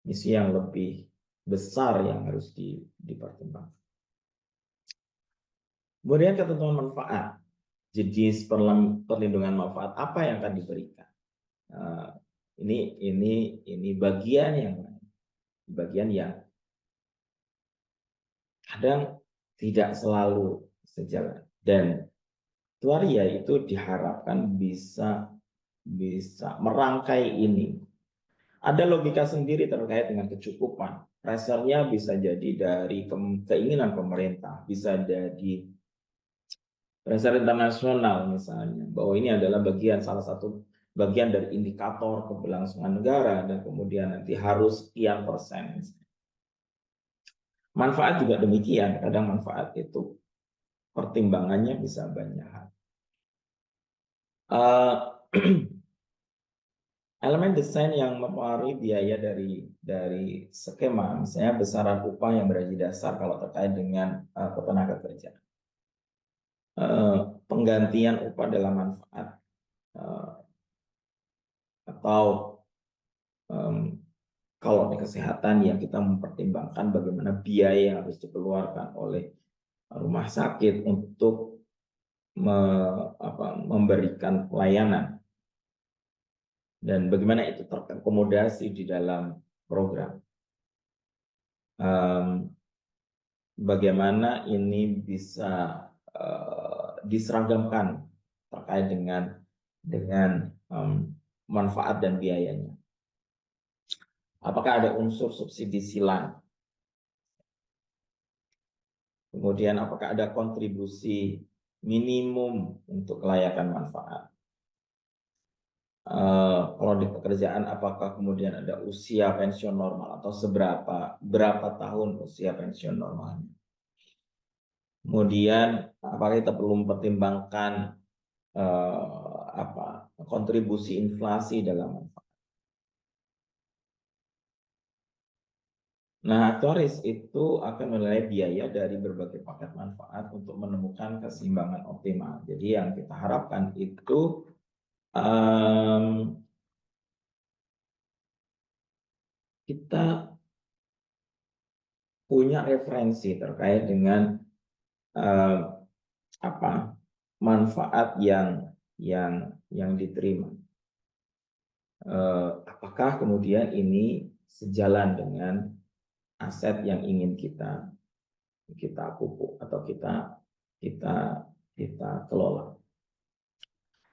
misi yang lebih besar yang harus dipertimbangkan. Kemudian ketentuan manfaat. Jadi perlindungan manfaat apa yang akan diberikan? Uh, ini bagian yang kadang tidak selalu sejalan, dan tuaria itu diharapkan bisa merangkai ini. Ada logika sendiri terkait dengan kecukupan. Pressure-nya bisa jadi dari keinginan pemerintah, bisa jadi pressure internasional misalnya, bahwa ini adalah salah satu bagian dari indikator keberlangsungan negara, dan kemudian nanti harus sekian persen. Manfaat juga demikian, kadang manfaat itu pertimbangannya bisa banyak hal. Elemen desain yang mempengaruhi biaya dari skema, misalnya besaran upah yang berada di dasar kalau terkait dengan tenaga kerja, penggantian upah dalam manfaat, atau kalau di kesehatan yang kita mempertimbangkan bagaimana biaya yang harus dikeluarkan oleh rumah sakit untuk memberikan pelayanan, dan bagaimana itu terakomodasi di dalam program. Bagaimana ini bisa diseragamkan terkait dengan manfaat dan biayanya. Apakah ada unsur subsidi silang? Kemudian apakah ada kontribusi minimum untuk kelayakan manfaat? Kalau di pekerjaan, apakah kemudian ada usia pensiun normal atau berapa tahun usia pensiun normalnya? Kemudian apakah kita perlu mempertimbangkan kontribusi inflasi dalam manfaat? Nah, aktuaris itu akan menilai biaya dari berbagai paket manfaat untuk menemukan keseimbangan optimal. Jadi yang kita harapkan itu kita punya referensi terkait dengan manfaat yang diterima. Apakah kemudian ini sejalan dengan aset yang ingin kita pupuk atau kita kelola.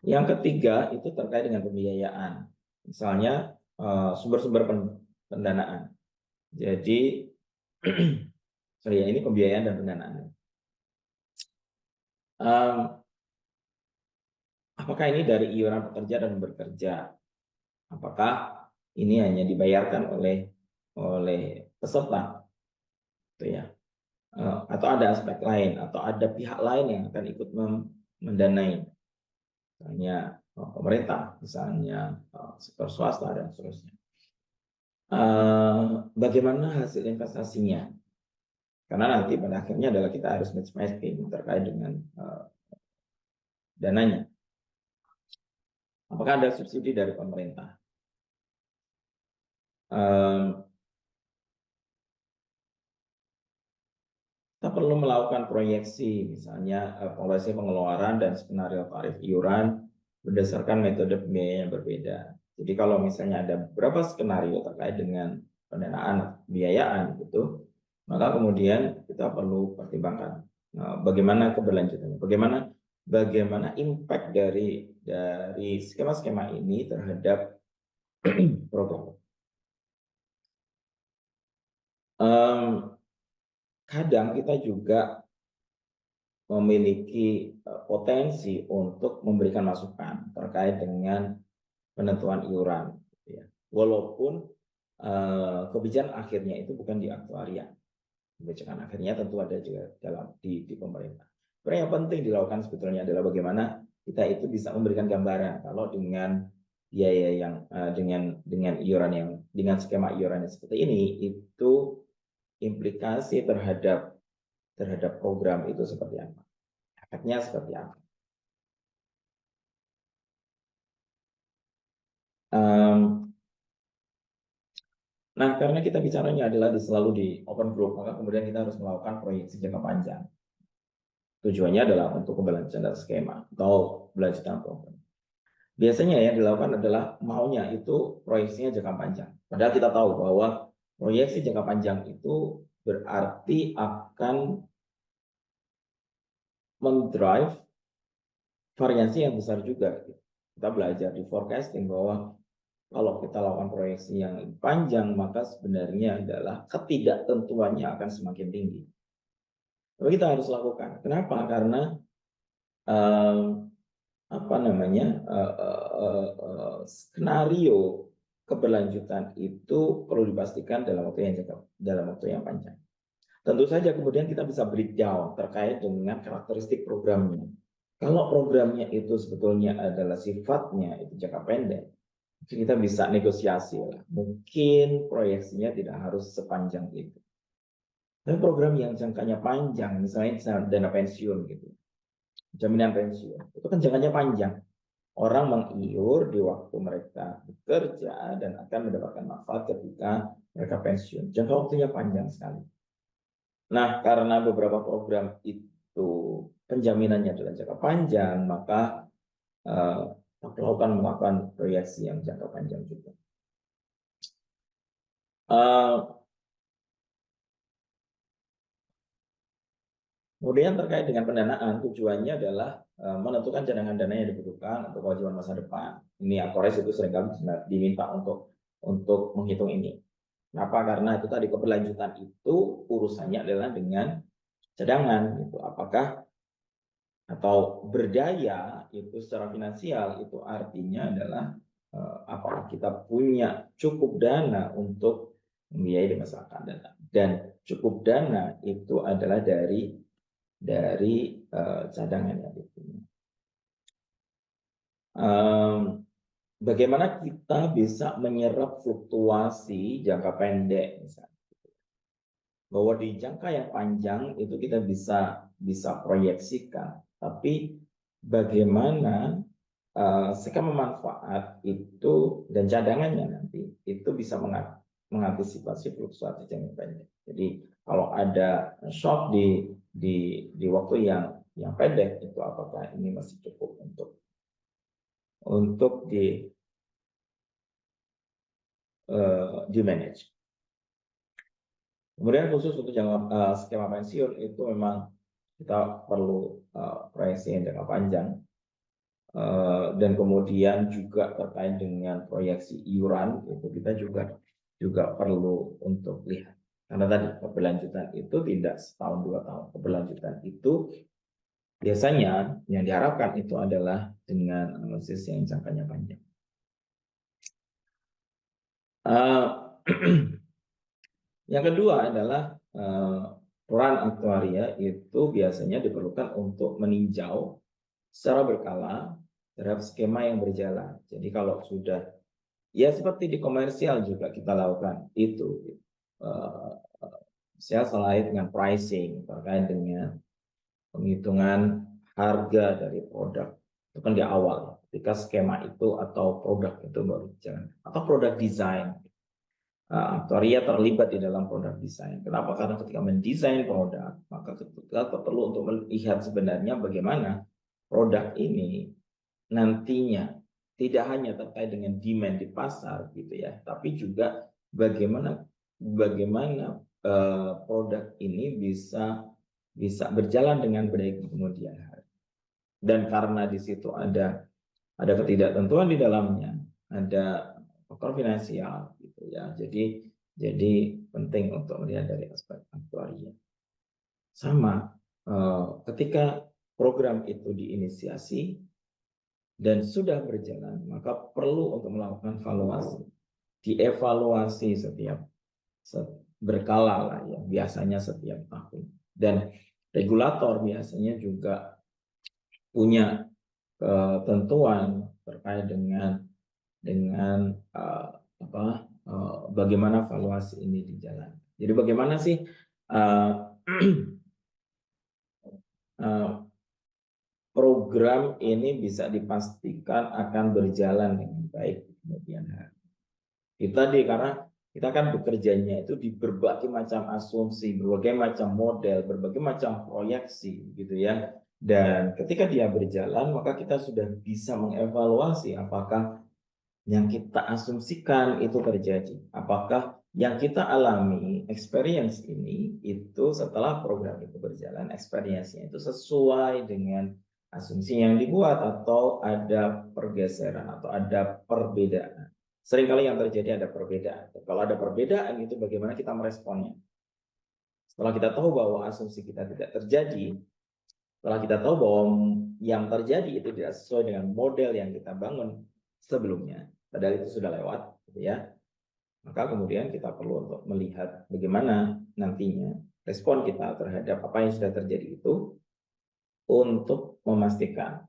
Yang ketiga itu terkait dengan pembiayaan, misalnya sumber-sumber pendanaan. Jadi ini pembiayaan dan pendanaan. Apakah ini dari iuran pekerja dan bekerja? Apakah ini hanya dibayarkan oleh peserta, gitu ya? Atau ada aspek lain, atau ada pihak lain yang akan ikut mendanai, misalnya pemerintah, misalnya sektor swasta dan seterusnya. Bagaimana hasil investasinya? Karena nanti pada akhirnya adalah kita harus matchmaking terkait dengan dananya. Apakah ada subsidi dari pemerintah? Kita perlu melakukan proyeksi, misalnya proyeksi pengeluaran dan skenario tarif iuran berdasarkan metode pembiayaan yang berbeda. Jadi kalau misalnya ada beberapa skenario terkait dengan pendanaan pembiayaan gitu, maka kemudian kita perlu pertimbangkan bagaimana keberlanjutannya, bagaimana impact dari skema-skema ini terhadap program. Kadang kita juga memiliki potensi untuk memberikan masukan terkait dengan penentuan iuran, gitu ya. Walaupun kebijakan akhirnya itu bukan di aktuaria, kebijakan akhirnya tentu ada juga di pemerintah. Tapi yang penting dilakukan sebetulnya adalah bagaimana kita itu bisa memberikan gambaran kalau dengan biaya yang dengan iuran dengan skema iuran yang seperti ini, itu implikasi terhadap program itu seperti apa, efeknya seperti apa. Nah, karena kita bicaranya adalah selalu di open group, maka kemudian kita harus melakukan proyeksi jangka panjang. tujuannya adalah untuk keberlanjutan skema atau keberlanjutan program. Biasanya yang dilakukan adalah maunya itu proyeksinya jangka panjang. Padahal kita tahu bahwa proyeksi jangka panjang itu berarti akan mendrive variasi yang besar juga. Kita belajar di forecasting bahwa kalau kita lakukan proyeksi yang panjang, maka sebenarnya adalah ketidaktentuannya akan semakin tinggi. Tapi kita harus lakukan. Kenapa? Karena skenario keberlanjutan itu perlu dipastikan dalam waktu yang panjang. Tentu saja kemudian kita bisa breakdown terkait dengan karakteristik programnya. Kalau programnya itu sebetulnya adalah sifatnya itu jangka pendek, kita bisa negosiasi lah. Mungkin proyeksinya tidak harus sepanjang itu. Tapi program yang jangkanya panjang, misalnya dana pensiun gitu, jaminan pensiun, itu kan jangkanya panjang. Orang mengiur di waktu mereka bekerja dan akan mendapatkan manfaat ketika mereka pensiun. Jangka waktunya panjang sekali. Nah, karena beberapa program itu penjaminannya adalah jangka panjang, maka melakukan proyeksi yang jangka panjang juga. Kemudian terkait dengan pendanaan, tujuannya adalah menentukan cadangan dana yang dibutuhkan untuk kewajiban masa depan. Ini Akores itu seringkali diminta untuk menghitung ini. Kenapa? Karena itu tadi keberlanjutan itu urusannya adalah dengan cadangan. Gitu. Apakah atau berdaya itu secara finansial itu artinya adalah apakah kita punya cukup dana untuk membiayai di masa akan datang. Dan cukup dana itu adalah dari cadangan yang dipunya. Bagaimana kita bisa menyerap fluktuasi jangka pendek misalnya. Bahwa di jangka yang panjang itu kita bisa proyeksikan, tapi bagaimana skema manfaat itu dan cadangannya nanti itu bisa mengantisipasi fluktuasi jangka pendek. Jadi kalau ada shock di waktu yang pendek itu apakah ini masih cukup untuk di manage. Kemudian khusus untuk skema pensiun itu memang kita perlu proyeksi yang jangka panjang dan kemudian juga terkait dengan proyeksi iuran itu kita juga perlu untuk lihat. Karena tadi keberlanjutan itu tidak setahun 2 tahun. Keberlanjutan itu biasanya yang diharapkan itu adalah dengan analisis yang jangkanya panjang. Yang kedua adalah peran aktuaria itu biasanya diperlukan untuk meninjau secara berkala terhadap skema yang berjalan. Jadi kalau sudah ya seperti di komersial juga kita lakukan itu. Saya selain dengan pricing terkait dengan penghitungan harga dari produk itu kan di awal ketika skema itu atau produk itu baru berjalan atau produk desain. Aktuaria terlibat di dalam produk desain. Kenapa? Karena ketika mendesain produk, maka kita perlu untuk melihat sebenarnya bagaimana produk ini nantinya tidak hanya terkait dengan demand di pasar gitu ya, tapi juga bagaimana produk ini bisa berjalan dengan baik di kemudian hari. Dan karena di situ ada ketidaktentuan di dalamnya, ada faktor finansial gitu ya. Jadi penting untuk melihat dari aspek aktuaria. Sama ketika program itu diinisiasi dan sudah berjalan, maka perlu untuk melakukan evaluasi. Dievaluasi setiap berkala lah ya, biasanya setiap tahun. Dan regulator biasanya juga punya ketentuan terkait dengan bagaimana evaluasi ini dijalankan. Jadi bagaimana sih program ini bisa dipastikan akan berjalan dengan baik di kemudian hari. Itu tadi karena Kita kan bekerjanya itu di berbagai macam asumsi, berbagai macam model, berbagai macam proyeksi gitu ya. Dan ketika dia berjalan, maka kita sudah bisa mengevaluasi apakah yang kita asumsikan itu terjadi. Apakah yang kita alami, experience ini, itu setelah program itu berjalan, experience-nya itu sesuai dengan asumsi yang dibuat atau ada pergeseran atau ada perbedaan. Seringkali yang terjadi ada perbedaan. Kalau ada perbedaan itu bagaimana kita meresponnya. Setelah kita tahu bahwa asumsi kita tidak terjadi, setelah kita tahu bahwa yang terjadi itu tidak sesuai dengan model yang kita bangun sebelumnya, padahal itu sudah lewat, gitu ya. Maka kemudian kita perlu untuk melihat bagaimana nantinya respon kita terhadap apa yang sudah terjadi itu untuk memastikan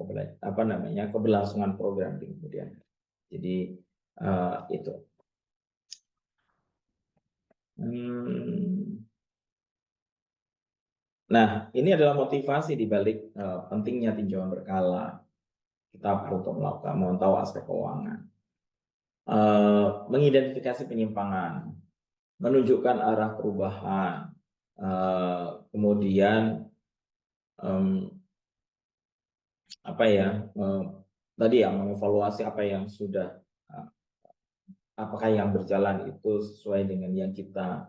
keberlangsungan program di kemudian. Jadi itu. Nah, ini adalah motivasi di balik pentingnya tinjauan berkala. Kita perlu untuk memantau aspek keuangan, mengidentifikasi penyimpangan, menunjukkan arah perubahan, kemudian tadi ya mengevaluasi apa yang sudah, apakah yang berjalan itu sesuai dengan yang kita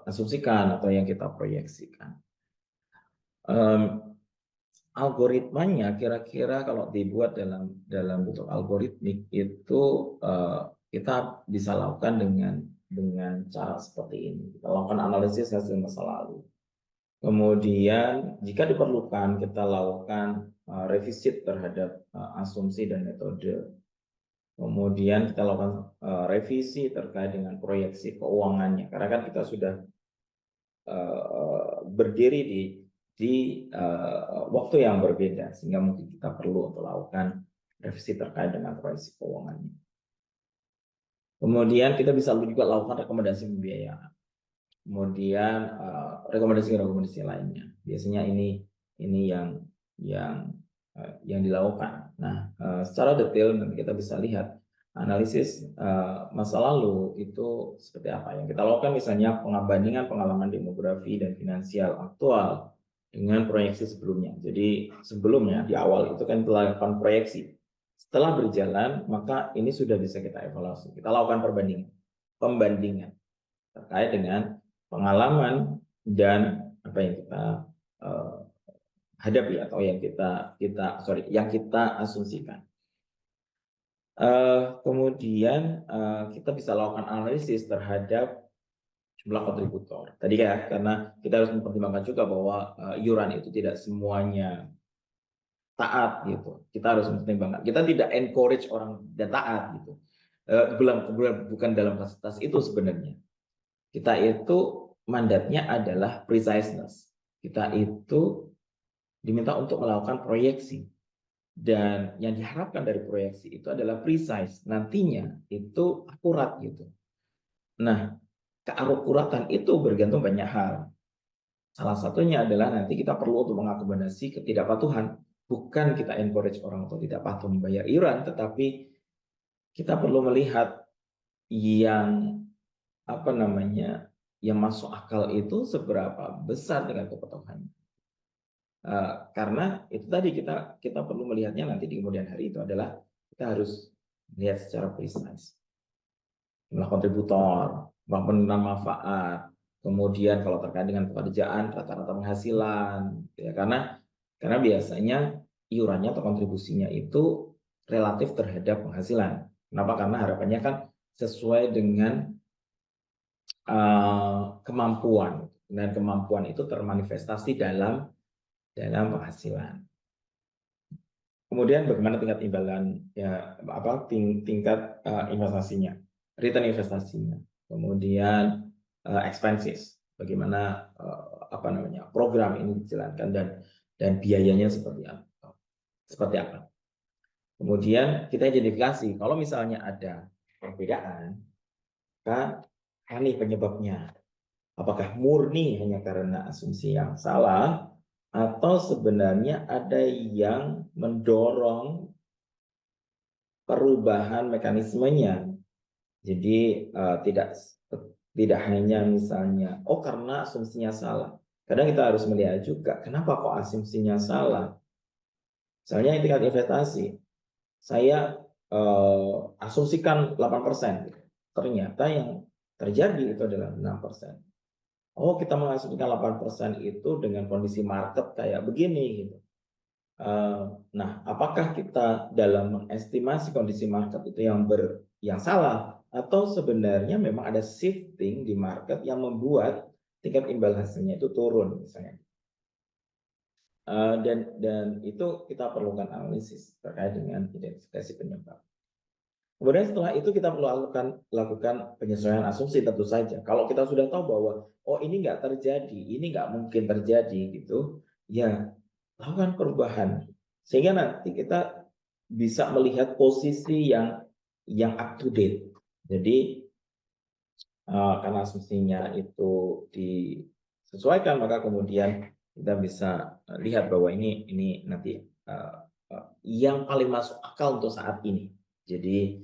asumsikan atau yang kita proyeksikan. Algoritmanya kira-kira kalau dibuat dalam bentuk algoritmik itu kita bisa lakukan dengan cara seperti ini. Kita lakukan analisis hasil masa lalu. Kemudian jika diperlukan kita lakukan revisi terhadap asumsi dan metode. Kemudian kita lakukan revisi terkait dengan proyeksi keuangannya. Karena kan kita sudah berdiri di waktu yang berbeda, sehingga mungkin kita perlu untuk lakukan revisi terkait dengan proyeksi keuangannya. Kemudian kita bisa juga lakukan rekomendasi pembiayaan. Kemudian rekomendasi lainnya. Biasanya ini yang dilakukan. Nah, secara detail nanti kita bisa lihat analisis masa lalu itu seperti apa. Yang kita lakukan misalnya pengebandingan pengalaman demografi dan finansial aktual dengan proyeksi sebelumnya. Jadi sebelumnya di awal itu kan kita lakukan proyeksi. Setelah berjalan, maka ini sudah bisa kita evaluasi. Kita lakukan pembandingan terkait dengan pengalaman dan apa yang kita hadapi atau yang kita asumsikan. Kemudian kita bisa lakukan analisis terhadap jumlah kontributor. Tadi ya, karena kita harus mempertimbangkan juga bahwa iuran itu tidak semuanya taat gitu. Kita harus mempertimbangkan. Kita tidak encourage orang dan taat gitu. Bukan dalam kapasitas itu sebenarnya. Kita itu mandatnya adalah preciseness. Kita itu diminta untuk melakukan proyeksi. Dan yang diharapkan dari proyeksi itu adalah precise. Nantinya itu akurat gitu. Nah, keakuratan itu bergantung banyak hal. Salah satunya adalah nanti kita perlu untuk mengakomodasi ketidakpatuhan. Bukan kita encourage orang untuk tidak patuh membayar iuran, tetapi kita perlu melihat yang yang masuk akal itu seberapa besar dengan kepatuhannya. Karena itu tadi kita perlu melihatnya nanti di kemudian hari itu adalah kita harus melihat secara precise. Jumlah kontributor, penerima manfaat, kemudian kalau terkait dengan pekerjaan rata-rata penghasilan, ya karena biasanya iurannya atau kontribusinya itu relatif terhadap penghasilan. Kenapa? Karena harapannya kan sesuai dengan kemampuan, dan kemampuan itu termanifestasi dalam penghasilan. Kemudian bagaimana tingkat imbalan tingkat investasinya, return investasinya. Kemudian expenses, bagaimana program ini dijalankan dan biayanya seperti apa. Kemudian kita identifikasi kalau misalnya ada perbedaan, maka apa penyebabnya? Apakah murni hanya karena asumsi yang salah, atau sebenarnya ada yang mendorong perubahan mekanismenya Jadi tidak hanya misalnya, oh karena asumsinya salah. Kadang kita harus melihat juga, kenapa kok asumsinya salah? Misalnya tingkat investasi, saya asumsikan 8%. Ternyata yang terjadi itu adalah 6%. Oh, kita mengasumsikan 8% itu dengan kondisi market kayak begini gitu. Nah, apakah kita dalam mengestimasi kondisi market itu yang salah, atau sebenarnya memang ada shifting di market yang membuat tingkat imbal hasilnya itu turun misalnya. Dan itu kita perlukan analisis terkait dengan identifikasi penyebab. Kemudian setelah itu kita perlu lakukan penyesuaian asumsi tentu saja. Kalau kita sudah tahu bahwa oh ini nggak terjadi, ini nggak mungkin terjadi gitu, ya lakukan perubahan sehingga nanti kita bisa melihat posisi yang up to date. Jadi karena asumsinya itu disesuaikan, maka kemudian kita bisa lihat bahwa ini nanti yang paling masuk akal untuk saat ini. Jadi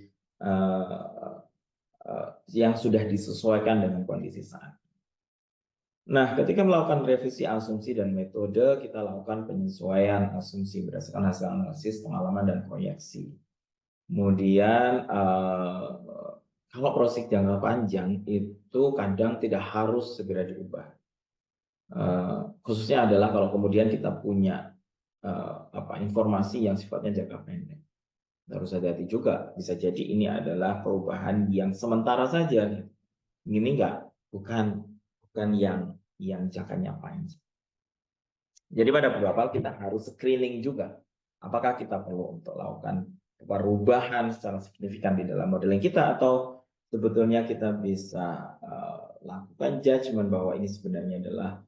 yang sudah disesuaikan dengan kondisi saat. Nah, ketika melakukan revisi asumsi dan metode, kita lakukan penyesuaian asumsi berdasarkan hasil analisis, pengalaman, dan proyeksi. Kemudian, kalau proyek jangka panjang itu kadang tidak harus segera diubah. Khususnya adalah kalau kemudian kita punya informasi yang sifatnya jangka pendek. Harus hati-hati juga, bisa jadi ini adalah perubahan yang sementara saja. Ini bukan yang jangkanya panjang. Jadi pada beberapa hal kita harus screening juga. Apakah kita perlu untuk lakukan perubahan secara signifikan di dalam modeling kita, atau sebetulnya kita bisa lakukan judgement bahwa ini sebenarnya adalah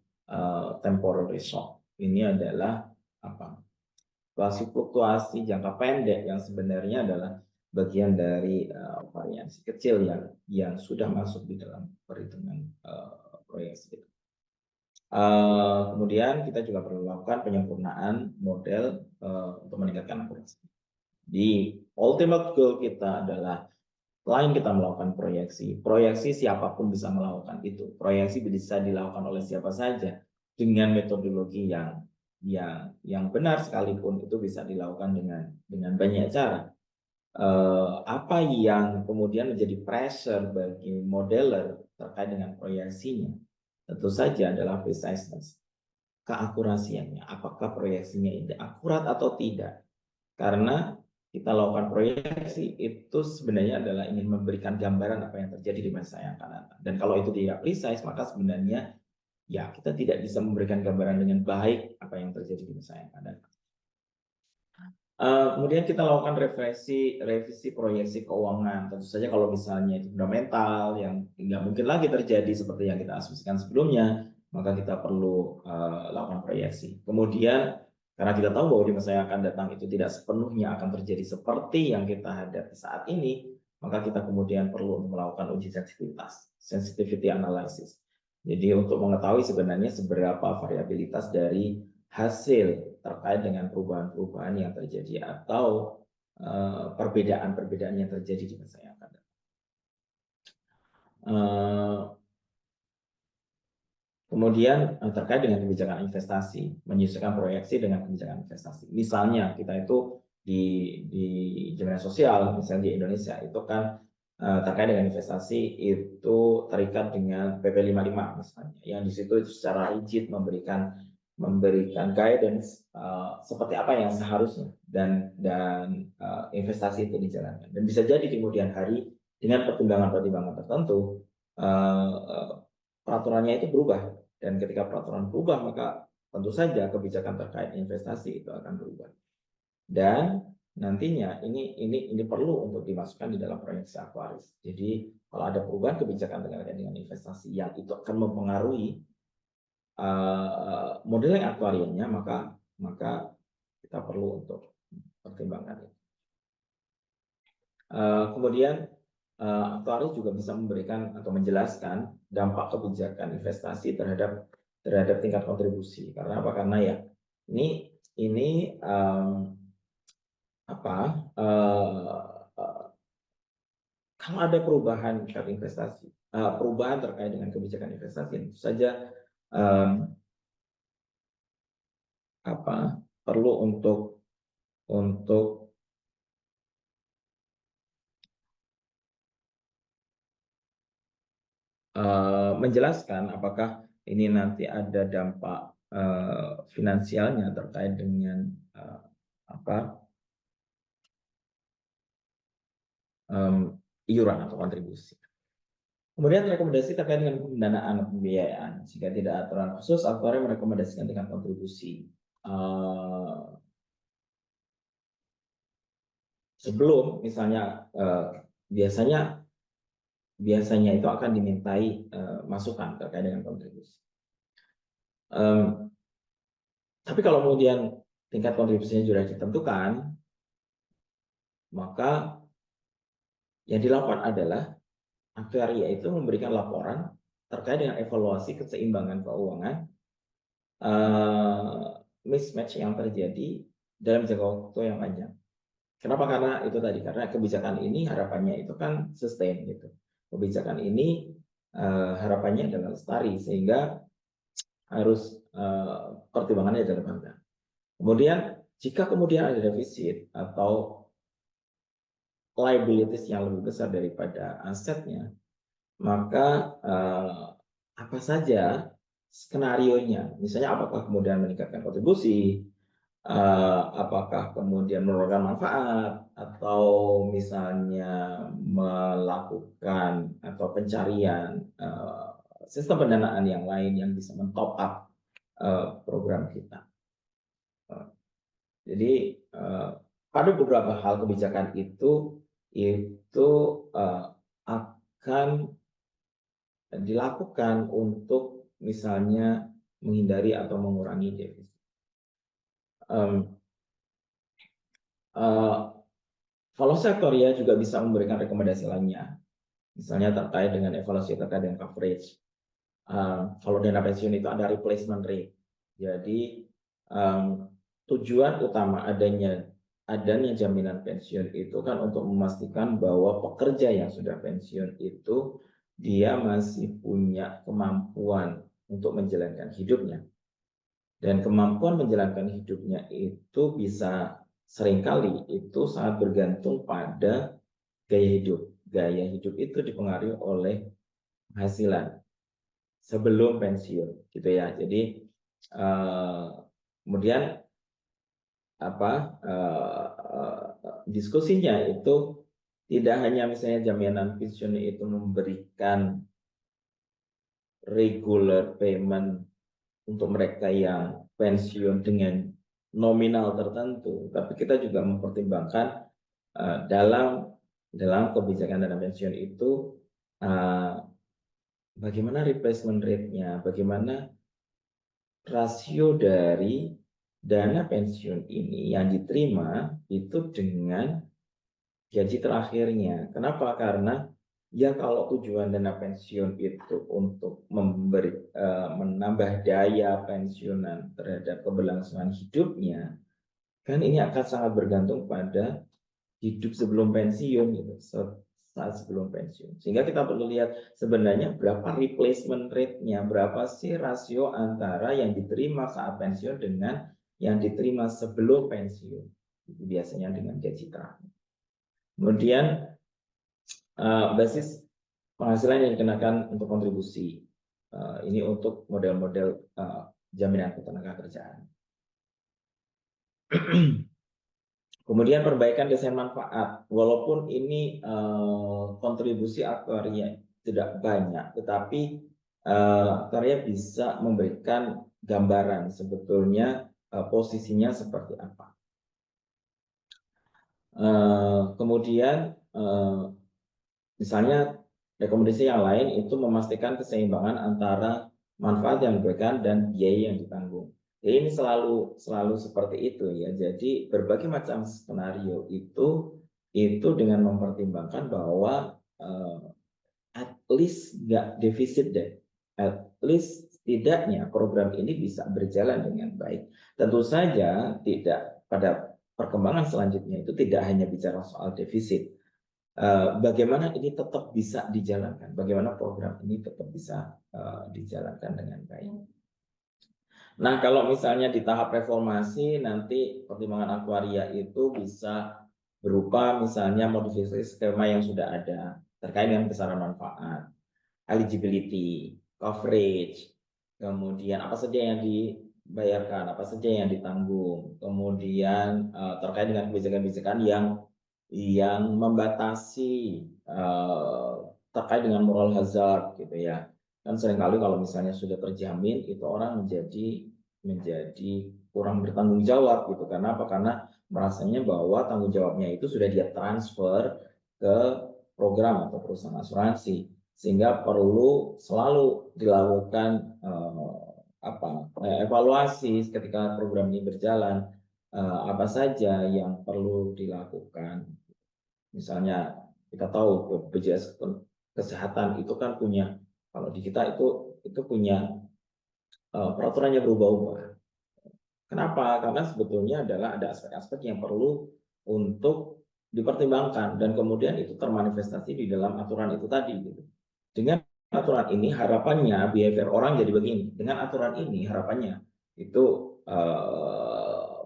temporary shock. Ini adalah fluktuasi jangka pendek yang sebenarnya adalah bagian dari variasi kecil yang sudah masuk di dalam perhitungan proyeksi. Kemudian kita juga perlu lakukan penyempurnaan model untuk meningkatkan akurasi. Di ultimate goal kita adalah selain kita melakukan proyeksi siapapun bisa melakukan itu. Proyeksi bisa dilakukan oleh siapa saja dengan metodologi yang benar, sekalipun itu bisa dilakukan dengan banyak cara. Apa yang kemudian menjadi pressure bagi modeler terkait dengan proyeksinya tentu saja adalah preciseness, keakurasiannya. Apakah proyeksinya ini akurat atau tidak? Karena kita lakukan proyeksi itu sebenarnya adalah ingin memberikan gambaran apa yang terjadi di masa yang akan datang. Dan kalau itu tidak precise, maka sebenarnya ya kita tidak bisa memberikan gambaran dengan baik apa yang terjadi di masa yang akan datang. Kemudian kita lakukan revisi proyeksi keuangan. Tentu saja kalau misalnya itu fundamental yang nggak mungkin lagi terjadi seperti yang kita asumsikan sebelumnya, maka kita perlu lakukan proyeksi. Kemudian karena kita tahu bahwa di masa yang akan datang itu tidak sepenuhnya akan terjadi seperti yang kita hadapi saat ini, maka kita kemudian perlu melakukan uji sensitivitas, sensitivity analysis. Jadi untuk mengetahui sebenarnya seberapa variabilitas dari hasil terkait dengan perubahan-perubahan yang terjadi atau perbedaan-perbedaan yang terjadi di masa yang akan datang. Kemudian terkait dengan kebijakan investasi, menyesuaikan proyeksi dengan kebijakan investasi. Misalnya kita itu di jaminan sosial, misalnya di Indonesia itu kan terkait dengan investasi itu terikat dengan PP 55 misalnya, yang di situ secara rigid memberikan guidance seperti apa yang seharusnya dan investasi itu dijalankan. Dan bisa jadi di kemudian hari dengan pertimbangan-pertimbangan tertentu peraturannya itu berubah, dan ketika peraturan berubah maka tentu saja kebijakan terkait investasi itu akan berubah. Dan nantinya ini perlu untuk dimasukkan di dalam proyeksi aktuaris. Jadi kalau ada perubahan kebijakan terkait dengan investasi yang itu akan mempengaruhi modeling aktuariumnya, maka kita perlu untuk pertimbangkan itu. Kemudian aktuaris juga bisa memberikan atau menjelaskan dampak kebijakan investasi terhadap tingkat kontribusi. Karena apa? Karena ya ini kalau ada perubahan investasi, perubahan terkait dengan kebijakan investasi, tentu saja perlu untuk menjelaskan apakah ini nanti ada dampak finansialnya terkait dengan iuran atau kontribusi. Kemudian rekomendasi terkait dengan pendanaan atau pembiayaan. Jika tidak aturan khusus, aktuaria merekomendasikan dengan kontribusi. Sebelum misalnya biasanya itu akan dimintai masukan terkait dengan kontribusi. Tapi kalau kemudian tingkat kontribusinya sudah ditentukan, maka yang dilakukan adalah aktuaria itu memberikan laporan terkait dengan evaluasi keseimbangan keuangan mismatch yang terjadi dalam jangka waktu yang panjang. Kenapa? Karena itu tadi, karena kebijakan ini harapannya itu kan sustain gitu. Kebijakan ini harapannya adalah lestari, sehingga harus pertimbangannya adalah panjang. Kemudian jika kemudian ada defisit atau liabilities yang lebih besar daripada asetnya, maka apa saja skenarionya, misalnya apakah kemudian meningkatkan kontribusi, apakah kemudian menurunkan manfaat, atau misalnya melakukan atau pencarian sistem pendanaan yang lain yang bisa men-top up program kita. Jadi pada beberapa hal kebijakan itu akan dilakukan untuk misalnya menghindari atau mengurangi defisit. Kalau sektoria juga bisa memberikan rekomendasi lainnya, misalnya terkait dengan evaluasi terkait dengan coverage. Kalau dana pensiun itu ada replacement rate. Jadi tujuan utama adanya jaminan pensiun itu kan untuk memastikan bahwa pekerja yang sudah pensiun itu dia masih punya kemampuan untuk menjalankan hidupnya. Dan kemampuan menjalankan hidupnya itu bisa seringkali itu sangat bergantung pada gaya hidup. Gaya hidup itu dipengaruhi oleh penghasilan sebelum pensiun, gitu ya. Jadi kemudian diskusinya itu tidak hanya misalnya jaminan pensiun itu memberikan regular payment untuk mereka yang pensiun dengan nominal tertentu, tapi kita juga mempertimbangkan dalam kebijakan dana pensiun itu bagaimana replacement rate-nya, bagaimana rasio dari dana pensiun ini yang diterima itu dengan gaji terakhirnya. Kenapa? Karena ya kalau tujuan dana pensiun itu untuk menambah daya pensiunan terhadap keberlangsungan hidupnya, kan ini akan sangat bergantung pada hidup sebelum pensiun gitu, saat sebelum pensiun. Sehingga kita perlu lihat sebenarnya berapa replacement rate-nya, berapa sih rasio antara yang diterima saat pensiun dengan yang diterima sebelum pensiun. Biasanya dengan gaji terakhir. Kemudian basis penghasilan yang dikenakan untuk kontribusi. Ini untuk model-model jaminan ketenagakerjaan. Kemudian perbaikan desain manfaat. Walaupun ini kontribusi aktuaria tidak banyak, tetapi aktuaria bisa memberikan gambaran sebetulnya posisinya seperti apa. Kemudian misalnya rekomendasi yang lain itu memastikan keseimbangan antara manfaat yang diberikan dan biaya yang ditanggung. Jadi ini selalu seperti itu ya. Jadi berbagai macam skenario itu dengan mempertimbangkan bahwa at least nggak defisit deh. At least setidaknya program ini bisa berjalan dengan baik. Tentu saja tidak pada perkembangan selanjutnya itu tidak hanya bicara soal defisit, bagaimana ini tetap bisa dijalankan, bagaimana program ini tetap bisa dijalankan dengan baik. Nah, kalau misalnya di tahap reformasi, nanti pertimbangan aktuaria itu bisa berupa misalnya modifikasi skema yang sudah ada terkait dengan besaran manfaat, eligibility, coverage, kemudian apa saja yang dibayarkan, apa saja yang ditanggung, kemudian terkait dengan kebijakan-kebijakan yang membatasi terkait dengan moral hazard gitu ya. Kan seringkali kalau misalnya sudah terjamin itu orang menjadi kurang bertanggung jawab gitu. Karena apa? Karena merasanya bahwa tanggung jawabnya itu sudah dia transfer ke program atau perusahaan asuransi, sehingga perlu selalu dilakukan evaluasi ketika program ini berjalan, apa saja yang perlu dilakukan. Misalnya kita tahu BPJS Kesehatan itu kan punya, kalau di kita itu punya peraturannya berubah-ubah. Kenapa? Karena sebetulnya adalah ada aspek-aspek yang perlu untuk dipertimbangkan dan kemudian itu termanifestasi di dalam aturan itu tadi. Gitu. Dengan aturan ini harapannya behavior orang jadi begini. Dengan aturan ini harapannya itu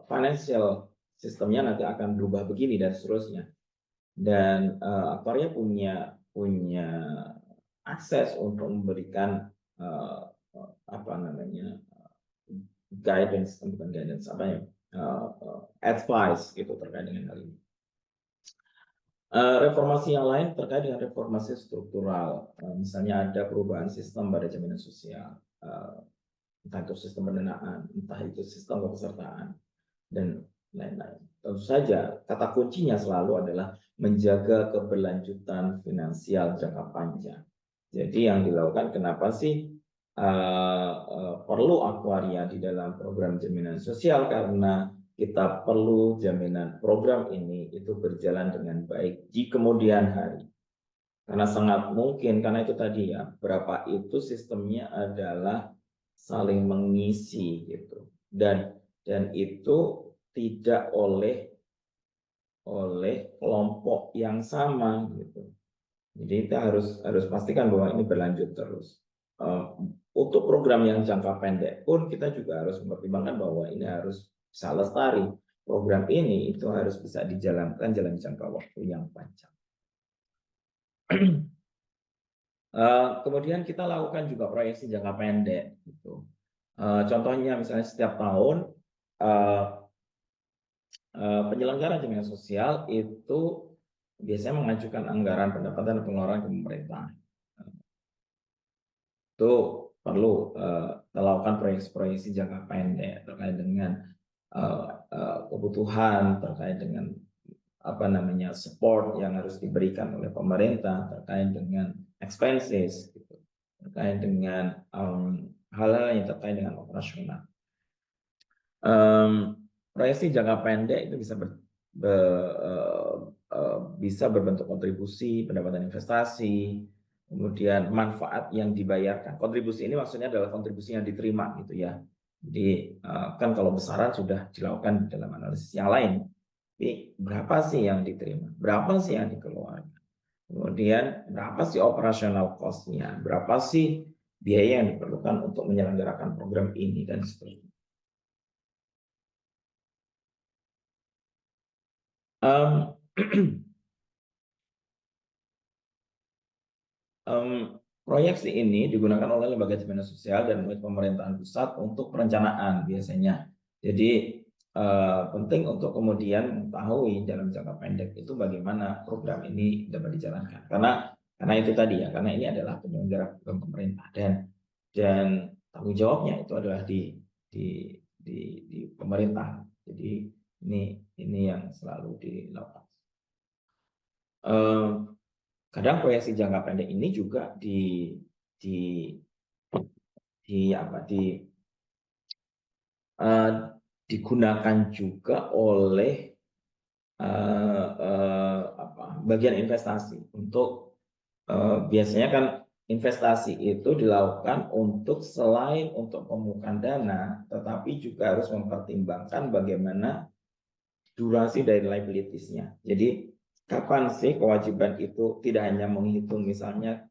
financial sistemnya nanti akan berubah begini dan seterusnya. Dan aktuaria punya akses untuk memberikan guidance, bukan guidance, advice gitu terkait dengan hal ini. Reformasi yang lain terkait dengan reformasi struktural, misalnya ada perubahan sistem pada jaminan sosial, entah itu sistem pendanaan, entah itu sistem kepesertaan, dan lain-lain. Tentu saja kata kuncinya selalu adalah menjaga keberlanjutan finansial jangka panjang. Jadi yang dilakukan, kenapa sih perlu aktuaria di dalam program jaminan sosial? Karena kita perlu jaminan program ini itu berjalan dengan baik di kemudian hari. Karena sangat mungkin, karena itu tadi ya, berapa itu sistemnya adalah saling mengisi gitu. Dan itu tidak oleh kelompok yang sama gitu. Jadi kita harus pastikan bahwa ini berlanjut terus. Untuk program yang jangka pendek pun kita juga harus mempertimbangkan bahwa ini harus bisa lestari. Program ini itu harus bisa dijalankan dalam jangka waktu yang panjang. Kemudian kita lakukan juga proyeksi jangka pendek. Gitu. Contohnya misalnya setiap tahun penyelenggara jaminan sosial itu biasanya mengajukan anggaran pendapatan dan pengeluaran ke pemerintah. Itu perlu melakukan proyeksi-proyeksi jangka pendek terkait dengan kebutuhan, terkait dengan support yang harus diberikan oleh pemerintah, terkait dengan expenses, gitu, terkait dengan hal-hal yang terkait dengan operasional. Proyeksi jangka pendek itu bisa berbentuk kontribusi, pendapatan investasi, kemudian manfaat yang dibayarkan. Kontribusi ini maksudnya adalah kontribusi yang diterima gitu ya. Jadi kan kalau besaran sudah dilakukan dalam analisis yang lain. Tapi berapa sih yang diterima? Berapa sih yang dikeluarkan? Kemudian berapa sih operasional cost-nya? Berapa sih biaya yang diperlukan untuk menyelenggarakan program ini dan seterusnya. Proyeksi ini digunakan oleh lembaga jaminan sosial dan oleh pemerintahan pusat untuk perencanaan biasanya. Jadi penting untuk kemudian mengetahui dalam jangka pendek itu bagaimana program ini dapat dijalankan. Karena itu tadi ya, karena ini adalah penyelenggara program pemerintah dan tanggung jawabnya itu adalah di pemerintah. Jadi ini yang selalu dilakukan. Kadang proyeksi jangka pendek ini juga digunakan juga oleh bagian investasi untuk biasanya kan investasi itu dilakukan untuk selain untuk pemupukan dana, tetapi juga harus mempertimbangkan bagaimana durasi dari liabilities-nya. Jadi kapan sih kewajiban itu, tidak hanya menghitung misalnya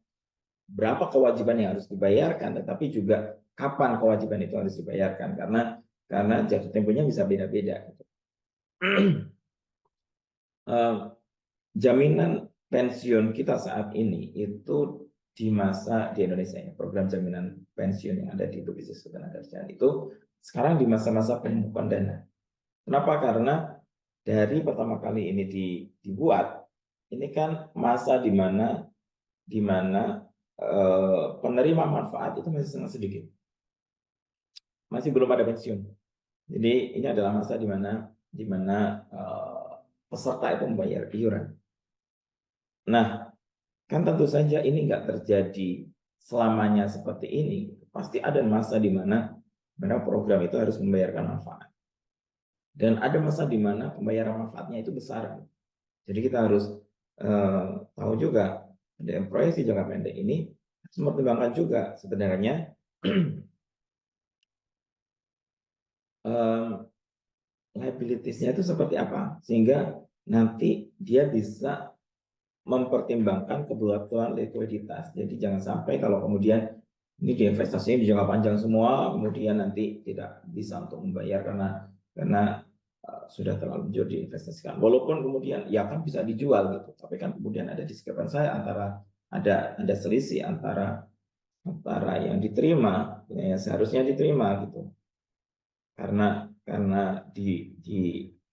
berapa kewajiban yang harus dibayarkan, tetapi juga kapan kewajiban itu harus dibayarkan, karena jatuh temponya bisa beda-beda. Jaminan pensiun kita saat ini itu di masa di Indonesia ya, program jaminan pensiun yang ada di BPJS Ketenagakerjaan itu sekarang di masa-masa pembukuan dana. Kenapa? Karena dari pertama kali ini dibuat, ini kan masa di mana penerima manfaat itu masih sangat sedikit, masih belum ada pensiun. Jadi ini adalah masa di mana peserta itu membayar iuran. Nah, kan tentu saja ini nggak terjadi selamanya seperti ini. Pasti ada masa di mana program itu harus membayarkan manfaat. Dan ada masa di mana pembayaran manfaatnya itu besar. Jadi kita harus tahu juga, ada proyeksi jangka pendek ini harus mempertimbangkan juga sebenarnya liabilities-nya itu seperti apa. Sehingga nanti dia bisa mempertimbangkan kebutuhan likuiditas. Jadi jangan sampai kalau kemudian ini diinvestasinya di jangka panjang semua, kemudian nanti tidak bisa untuk membayar karena sudah terlalu jauh diinvestasikan. Walaupun kemudian ya kan bisa dijual gitu, tapi kan kemudian ada diskrepansi antara ada selisih antara yang diterima yang seharusnya diterima gitu. Karena di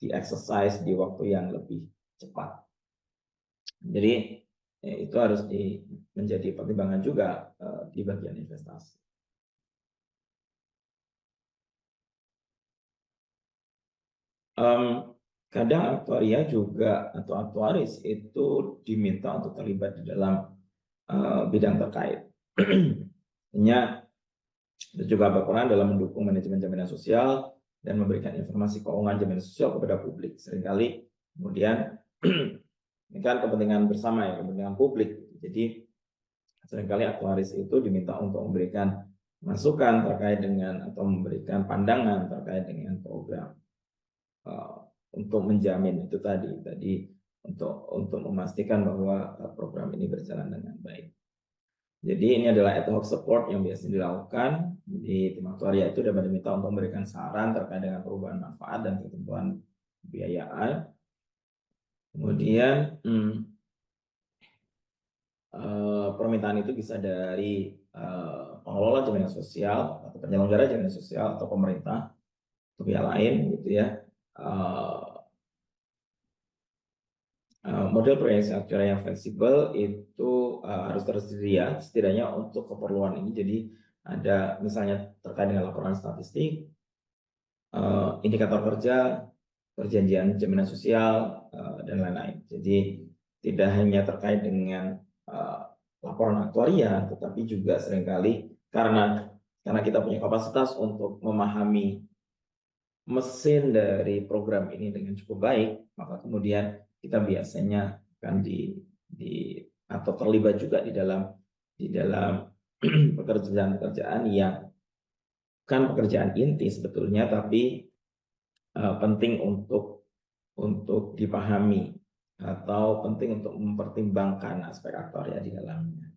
exercise di waktu yang lebih cepat. Jadi itu harus menjadi pertimbangan juga di bagian investasi. Kadang aktuaria juga atau aktuaris itu diminta untuk terlibat di dalam bidang terkait. Hanya itu juga berperan dalam mendukung manajemen jaminan sosial dan memberikan informasi keuangan jaminan sosial kepada publik. Seringkali kemudian ini kan kepentingan bersama ya, kepentingan publik. Jadi seringkali aktuaris itu diminta untuk memberikan masukan terkait dengan atau memberikan pandangan terkait dengan program untuk menjamin itu tadi untuk memastikan bahwa program ini berjalan dengan baik. Jadi ini adalah ad hoc support yang biasa dilakukan di tim aktuaria itu dapat diminta untuk memberikan saran terkait dengan perubahan manfaat dan ketentuan pembiayaan. Kemudian permintaan itu bisa dari pengelola jaminan sosial atau penyelenggara jaminan sosial atau pemerintah atau pihak lain gitu ya. Model proyeksi aktuaria yang fleksibel itu harus tersedia setidaknya untuk keperluan ini. Jadi ada misalnya terkait dengan laporan statistik, indikator kerja, perjanjian jaminan sosial, dan lain-lain. Jadi tidak hanya terkait dengan laporan aktuaria, tetapi juga seringkali karena kita punya kapasitas untuk memahami mesin dari program ini dengan cukup baik, maka kemudian kita biasanya akan atau terlibat juga di dalam pekerjaan yang kan pekerjaan inti sebetulnya, tapi penting untuk dipahami atau penting untuk mempertimbangkan aspek aktuaria di dalamnya.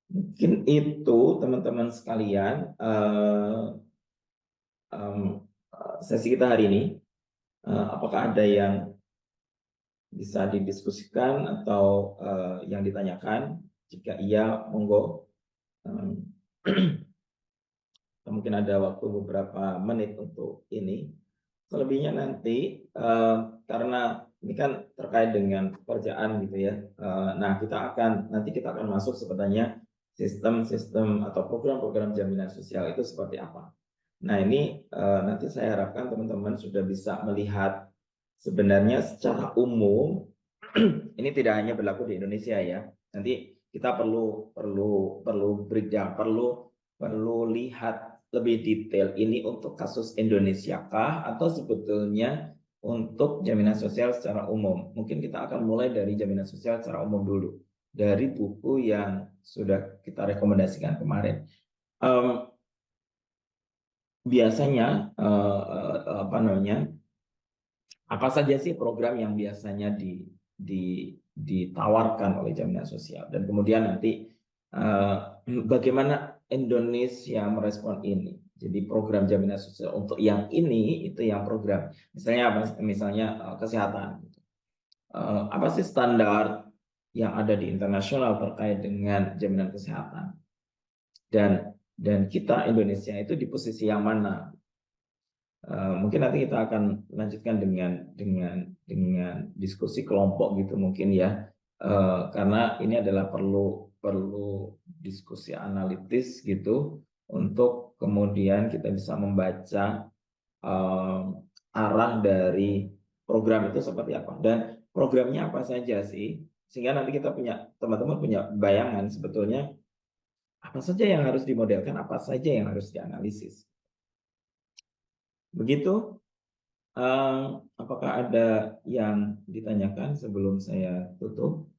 Mungkin itu teman-teman sekalian sesi kita hari ini. Apakah ada yang bisa didiskusikan atau yang ditanyakan? Jika iya, monggo. Mungkin ada waktu beberapa menit untuk ini. Selebihnya nanti karena ini kan terkait dengan pekerjaan gitu ya. Nah, nanti kita akan masuk sebenarnya sistem atau program-program jaminan sosial itu seperti apa. Nah, ini nanti saya harapkan teman-teman sudah bisa melihat sebenarnya secara umum ini tidak hanya berlaku di Indonesia ya. Nanti kita perlu breakdown, perlu lihat lebih detail ini untuk kasus Indonesia kah atau sebetulnya untuk jaminan sosial secara umum. Mungkin kita akan mulai dari jaminan sosial secara umum dulu dari buku yang sudah kita rekomendasikan kemarin. Biasanya apa saja sih program yang biasanya ditawarkan oleh jaminan sosial. Dan kemudian nanti bagaimana Indonesia merespon ini. Jadi program jaminan sosial untuk yang ini itu yang program. Misalnya apa? Misalnya kesehatan. Apa sih standar yang ada di internasional terkait dengan jaminan kesehatan? Dan kita Indonesia itu di posisi yang mana? Mungkin nanti kita akan lanjutkan dengan diskusi kelompok gitu mungkin ya, karena ini adalah perlu diskusi analitis gitu untuk kemudian kita bisa membaca arah dari program itu seperti apa dan programnya apa saja sih, sehingga nanti kita teman-teman punya bayangan sebetulnya apa saja yang harus dimodelkan, apa saja yang harus dianalisis. Begitu. Apakah ada yang ditanyakan sebelum saya tutup?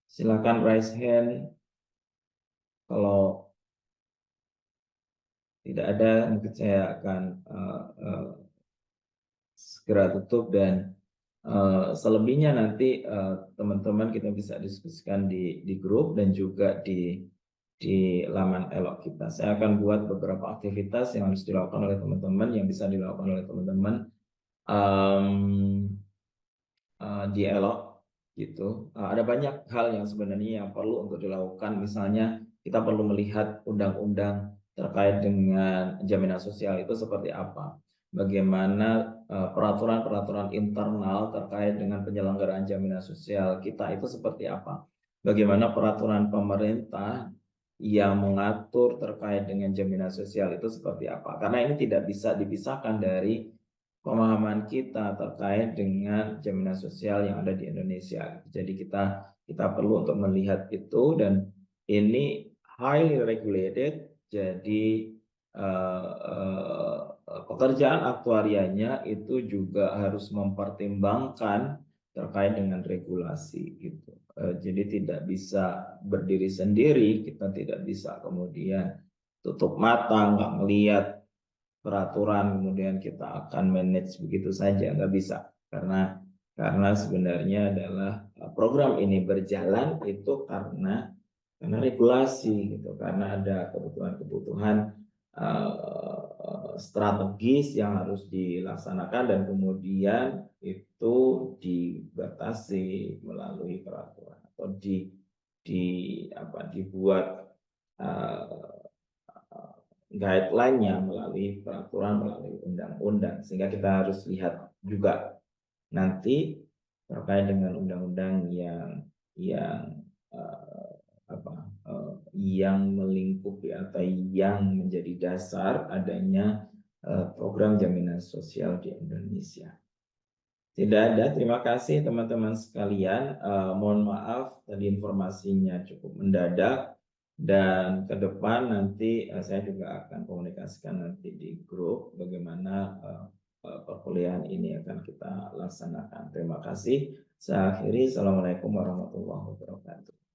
Silakan raise hand. Kalau tidak ada, mungkin saya akan segera tutup dan selebihnya nanti teman-teman kita bisa diskusikan di grup dan juga di laman Elok kita. Saya akan buat beberapa aktivitas yang harus dilakukan oleh teman-teman, yang bisa dilakukan oleh teman-teman di Elok gitu. Ada banyak hal yang sebenarnya yang perlu untuk dilakukan. Misalnya kita perlu melihat undang-undang terkait dengan jaminan sosial itu seperti apa. Bagaimana peraturan-peraturan internal terkait dengan penyelenggaraan jaminan sosial kita itu seperti apa. Bagaimana peraturan pemerintah yang mengatur terkait dengan jaminan sosial itu seperti apa. Karena ini tidak bisa dipisahkan dari pemahaman kita terkait dengan jaminan sosial yang ada di Indonesia. Jadi kita perlu untuk melihat itu, dan ini highly regulated. Jadi pekerjaan aktuarianya itu juga harus mempertimbangkan terkait dengan regulasi gitu. Jadi tidak bisa berdiri sendiri, kita tidak bisa kemudian tutup mata nggak melihat peraturan kemudian kita akan manage begitu saja, nggak bisa, karena sebenarnya adalah program ini berjalan itu karena regulasi gitu, karena ada kebutuhan-kebutuhan strategis yang harus dilaksanakan dan kemudian itu dibatasi melalui peraturan atau dibuat guideline-nya melalui peraturan, melalui undang-undang, sehingga kita harus lihat juga nanti terkait dengan undang-undang yang melingkupi atau yang menjadi dasar adanya program jaminan sosial di Indonesia. Tidak ada. Terima kasih teman-teman sekalian. Mohon maaf tadi informasinya cukup mendadak, dan ke depan nanti saya juga akan komunikasikan nanti di grup bagaimana perkuliahan ini akan kita laksanakan. Terima kasih. Saya akhiri. Assalamualaikum warahmatullahi wabarakatuh.